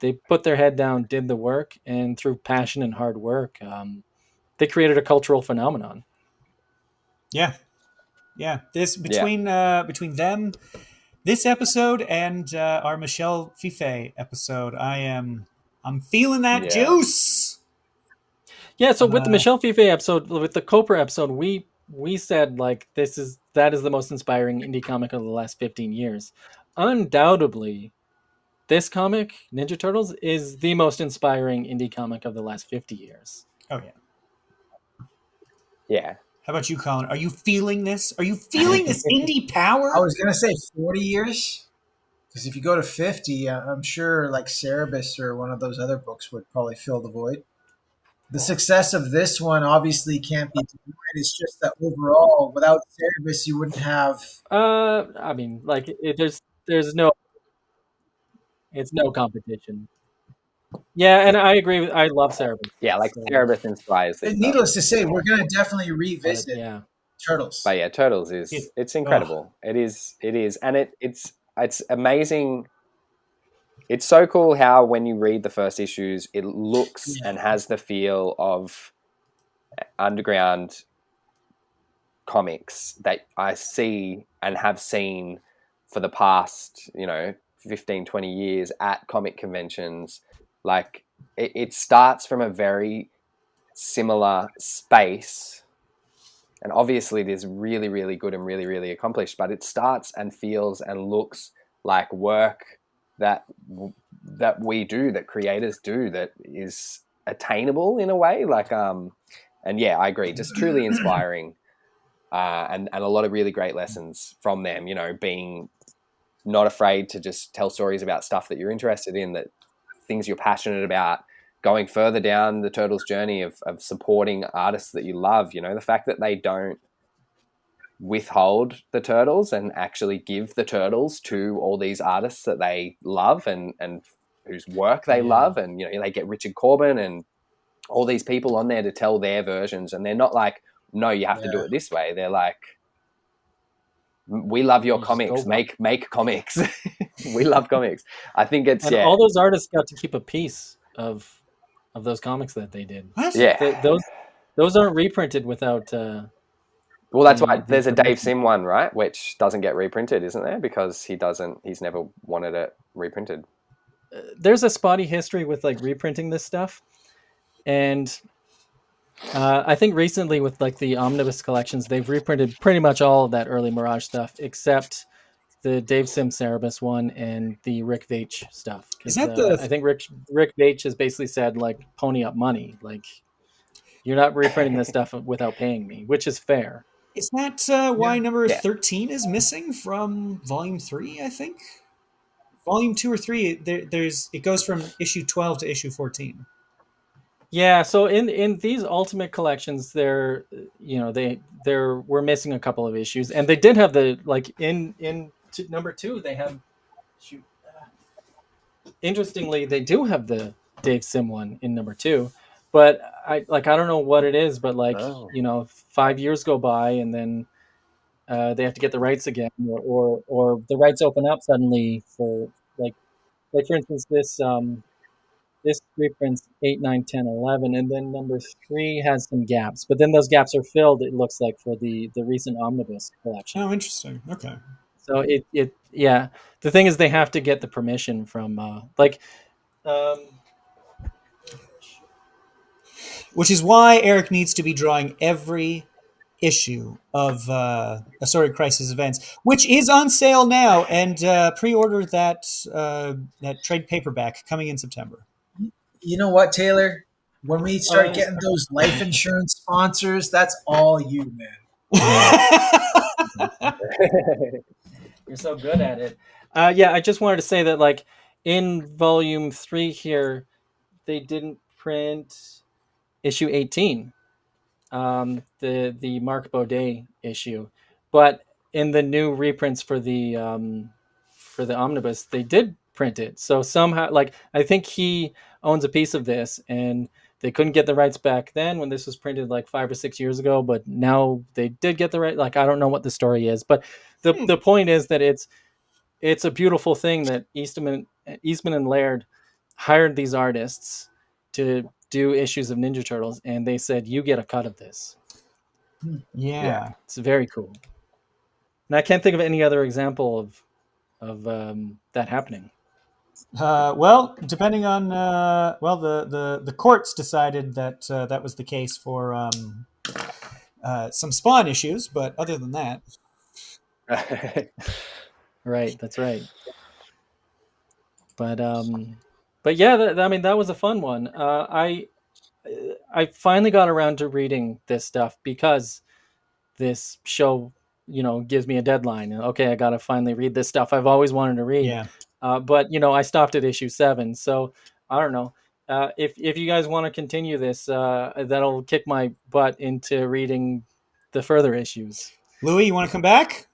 they put their head down, did the work, and through passion and hard work, they created a cultural phenomenon. Yeah. This between them, this episode and our Michelle Fife episode, I'm feeling that juice. Yeah, so with the Michelle Fife episode, with the Copra episode, we said like that is the most inspiring indie comic of the last 15 years. Undoubtedly, this comic, Ninja Turtles, is the most inspiring indie comic of the last 50 years. Oh yeah. Yeah. How about you, Colin? Are you feeling this? Are you feeling this indie power? I was gonna say 40 years, because if you go to 50, I'm sure like Cerebus or one of those other books would probably fill the void. The success of this one obviously can't be denied. It's just that overall, without Cerebus, you wouldn't have. I mean, like there's no, it's no competition. Yeah, and I agree. I love Cerebus. Yeah, like Cerebus inspires this. Needless to say, we're going to definitely revisit Turtles. But yeah, Turtles it's incredible. It is, and it's amazing. It's so cool how when you read the first issues, it looks and has the feel of underground comics that I see and have seen for the past, 15, 20 years at comic conventions. Like it starts from a very similar space, and obviously it is really, really good and really, really accomplished, but it starts and feels and looks like work that we do, that creators do, that is attainable in a way. Like, and yeah, I agree. Just truly inspiring, and a lot of really great lessons from them. Being not afraid to just tell stories about stuff that you're interested in, that things you're passionate about, going further down the Turtles' journey of supporting artists that you love. The fact that they don't withhold the Turtles and actually give the Turtles to all these artists that they love and whose work they love. And, they get Richard Corbin and all these people on there to tell their versions. And they're not like, no, you have to do it this way. They're like, we love your comics. Make comics. We love comics. I think it's, and all those artists got to keep a piece of those comics that they did. What? Yeah. Those aren't reprinted without... well, that's why there's a Dave Sim one, right? Which doesn't get reprinted, isn't there? Because he's never wanted it reprinted. There's a spotty history with like reprinting this stuff. And I think recently with like the omnibus collections, they've reprinted pretty much all of that early Mirage stuff, except the Dave Sim Cerebus one and the Rick Veitch stuff. Is that I think Rick Veitch has basically said like, pony up money. Like, you're not reprinting this stuff without paying me, which is fair. Is that why number 13 is missing from volume 3, I think? Volume 2 or 3, it goes from issue 12 to issue 14. Yeah, so in these Ultimate collections, we're missing a couple of issues, and they did have the number 2. They have, interestingly, they do have the Dave Sim one in number 2, but I don't know what it is, but 5 years go by, and then they have to get the rights again, or the rights open up suddenly for like for instance this reprints 8, 9, 10, 11, and then number 3 has some gaps. But then those gaps are filled, it looks like, for the recent omnibus collection. Oh, interesting. Okay. So the thing is they have to get the permission from which is why Eric needs to be drawing every issue of Assorted Crisis Events, which is on sale now, and pre-order that trade paperback coming in September. You know what, Taylor? When we start getting those life insurance sponsors, that's all you, man. You're so good at it. I just wanted to say that, like, in volume 3 here, they didn't print issue 18, the Mark Baudet issue, but in the new reprints for the omnibus, they did print it. So somehow, like, I think he owns a piece of this, and they couldn't get the rights back then when this was printed like 5 or 6 years ago, but now they did get the right. Like, I don't know what the story is, but the point is that it's a beautiful thing that Eastman and Laird hired these artists to do issues of Ninja Turtles, and they said, "You get a cut of this." Yeah. It's very cool. And I can't think of any other example of that happening. Well, depending on the courts decided that that was the case for some Spawn issues, but other than that, right, that's right. But yeah, that was a fun one. I finally got around to reading this stuff because this show, gives me a deadline. Okay, I got to finally read this stuff I've always wanted to read. Yeah. But I stopped at issue 7, so I don't know. If you guys want to continue this, that'll kick my butt into reading the further issues. Louie, you want to come back?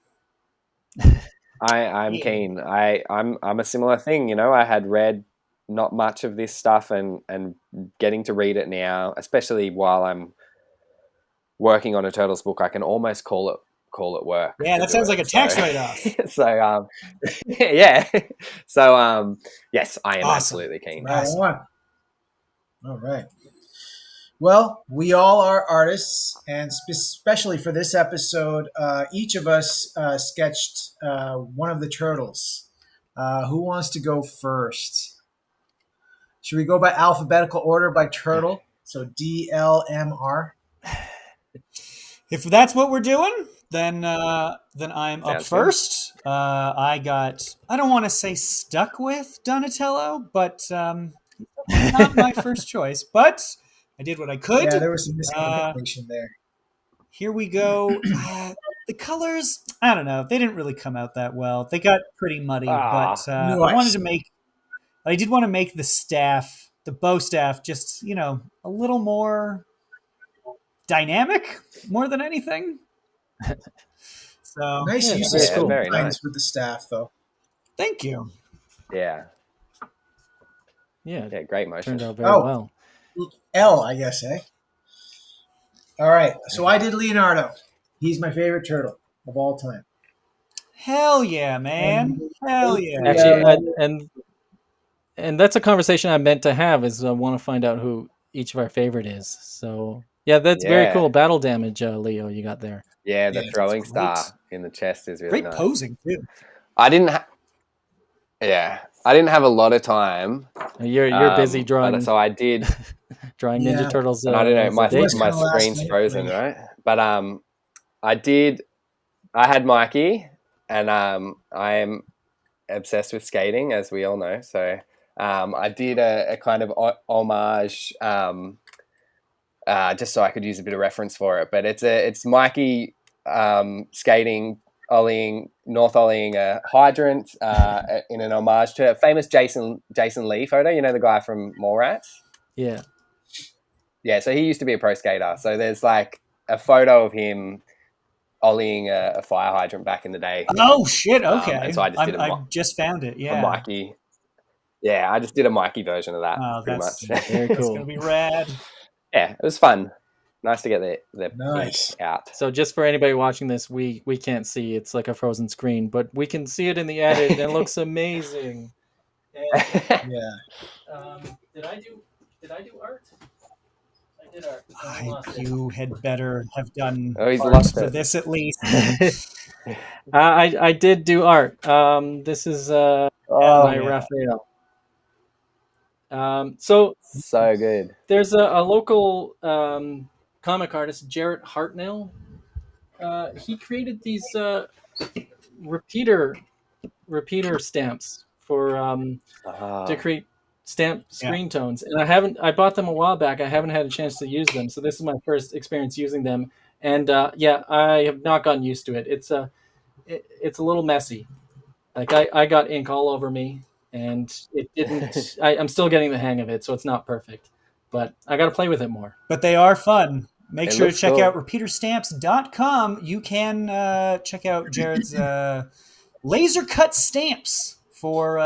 I'm keen. I'm a similar thing. I had read not much of this stuff, and getting to read it now, especially while I'm working on a Turtles book, I can almost call it work. Yeah, that sounds like a tax write-off. So yeah. So yes, I am absolutely keen. Right on. All right. Well, we all are artists, and especially for this episode, each of us sketched one of the turtles. Who wants to go first? Should we go by alphabetical order by turtle? So DLMR. If that's what we're doing, then I'm up first. I don't want to say stuck with Donatello, but not my first choice. But I did what I could. Yeah, there was some miscommunication there. Here we go. The colors, I don't know. They didn't really come out that well. They got pretty muddy, but I did want to make the staff, the bow staff, just, a little more dynamic more than anything. So nice use of school lines with the staff, though. Thank you. Yeah. Yeah, great motion. Turned out very well. L, I guess, eh? All right. So I did Leonardo. He's my favorite turtle of all time. Hell yeah, man. Hell yeah. Actually, and that's a conversation I meant to have, is I want to find out who each of our favorite is. So yeah, that's very cool. Battle damage, Leo, you got there. Yeah, the throwing star in the chest is really great nice. Posing too. I didn't have a lot of time. You're busy drawing. So I did drawing Ninja Turtles. And I don't know, my screen's frozen, right? But I had Mikey, and I am obsessed with skating, as we all know. So I did a kind of homage, just so I could use a bit of reference for it. But it's Mikey skating, north ollieing a hydrant in an homage to a famous Jason Lee photo. You know, the guy from Mallrats? Yeah. Yeah, so he used to be a pro skater. So there's like a photo of him ollieing a fire hydrant back in the day. Oh, shit. Okay. And so I just found it. Yeah. A Mikey. Yeah, I just did a Mikey version of that, pretty much. Very cool. It's going to be rad. Yeah, it was fun. Nice to get the nice out. So just for anybody watching this, we can't see. It's like a frozen screen, but we can see it in the edit, and it looks amazing. And, did I do art? I did art. You had better have done he's art lost for it. this at least. I did do art. This is my Raphael. So good. There's a local comic artist, Jarrett Hartnell. He created these repeater stamps for to create stamp screen tones, and I bought them a while back. I haven't had a chance to use them, so this is my first experience using them. And I have not gotten used to it. It's a little messy. Like I got ink all over me, and it didn't. I'm still getting the hang of it, so it's not perfect. But I got to play with it more. But they are fun. Make sure to check cool. out repeaterstamps.com. You can check out Jared's laser cut stamps for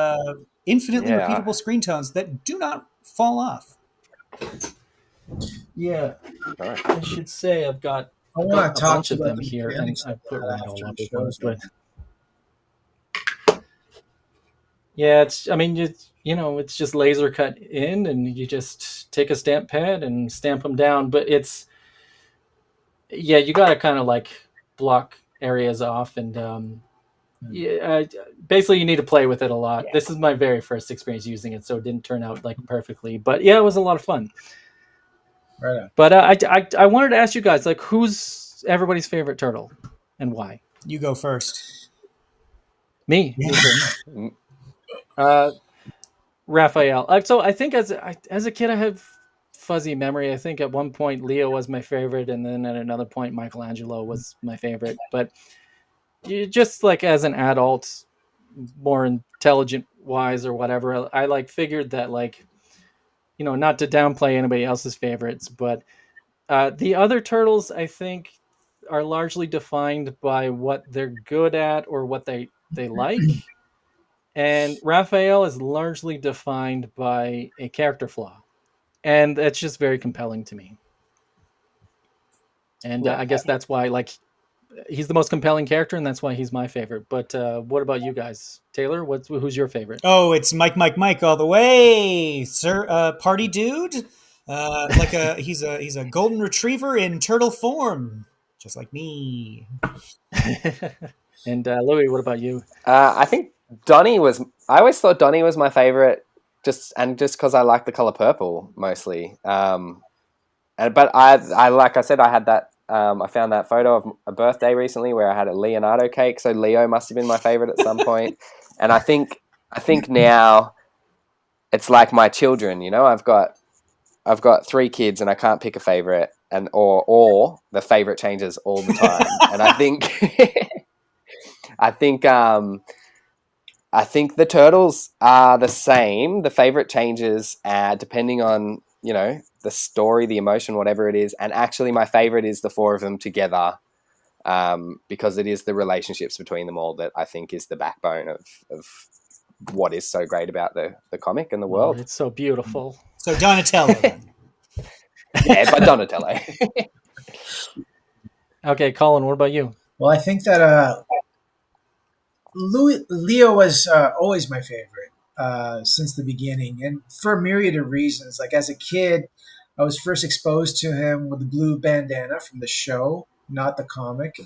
infinitely repeatable screen tones that do not fall off. Yeah. Right. I should say I've got a bunch of them here, and I put right all up. But yeah, it's just laser cut in, and you just take a stamp pad and stamp them down. But you got to kind of like block areas off, and basically you need to play with it a lot. This is my very first experience using it, so it didn't turn out like perfectly, but yeah, it was a lot of fun. Right on. But I wanted to ask you guys, like, who's everybody's favorite turtle and why? You go first. Me. Raphael. So I think as a kid, I have fuzzy memory. I think at one point Leo was my favorite, and then at another point Michelangelo was my favorite. But just like as an adult, more intelligent wise or whatever, I like figured that, like, not to downplay anybody else's favorites, but the other turtles I think are largely defined by what they're good at or what they like. And Raphael is largely defined by a character flaw. And that's just very compelling to me. And I guess that's why, like, he's the most compelling character, and that's why he's my favorite. But what about you guys? Taylor, who's your favorite? Oh, it's Mike all the way, sir. Party dude. He's a golden retriever in turtle form, just like me. And Louie, what about you? I think Donnie was. I always thought Donnie was my favorite, just because I like the color purple mostly. But I like I said, I had that. I found that photo of a birthday recently where I had a Leonardo cake, so Leo must have been my favorite at some point. And I think now it's like my children. I've got 3 kids, and I can't pick a favorite, and or the favorite changes all the time. And I think I think the turtles are the same. The favorite changes depending on the story, the emotion, whatever it is. And actually, my favorite is the 4 of them together, because it is the relationships between them all that I think is the backbone of what is so great about the comic and the world. It's so beautiful. So Donatello. Yeah, but Donatello. Okay, Colin, what about you? Well, I think that Leo was always my favorite since the beginning, and for a myriad of reasons. Like, as a kid, I was first exposed to him with the blue bandana from the show, not the comic.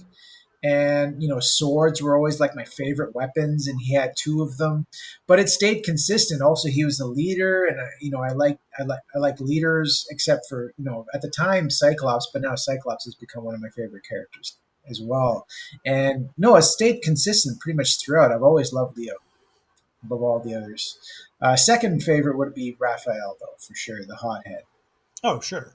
And swords were always like my favorite weapons, and he had 2 of them. But it stayed consistent. Also, he was the leader, and I like leaders, except for at the time Cyclops, but now Cyclops has become one of my favorite characters as well. And no, it stayed consistent pretty much throughout. I've always loved Leo above all the others. Second favorite would be Raphael, though, for sure, the hothead. Oh, sure.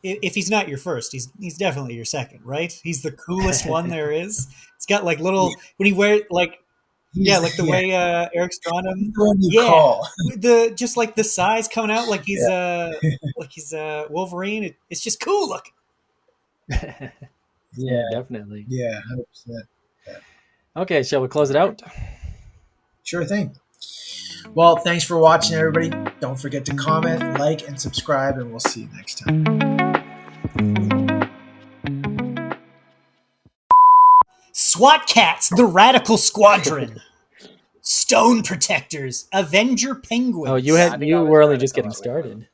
If he's not your first, he's definitely your second, right? He's the coolest one there is. It's got like little when he wears like way Eric's drawn him. Call. Just like the size coming out like he's Wolverine. It's just cool looking. Yeah, definitely. Yeah, 100%. Yeah. Okay, shall we close it out? Sure thing. Well, thanks for watching, everybody. Don't forget to comment, like, and subscribe, and we'll see you next time. SWAT Cats, the Radical Squadron. Stone Protectors, Avenger Penguins. Oh, you were only just getting started.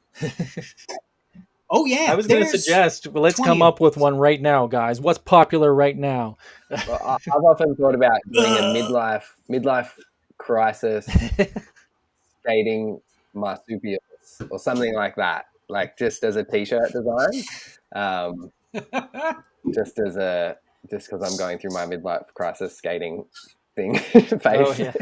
Oh yeah, I was going to suggest, let's come up with one right now, guys. What's popular right now? Well, I've often thought about doing a midlife crisis skating marsupials or something like that, like just as a t-shirt design, just because I'm going through my midlife crisis skating thing phase. Oh, yeah.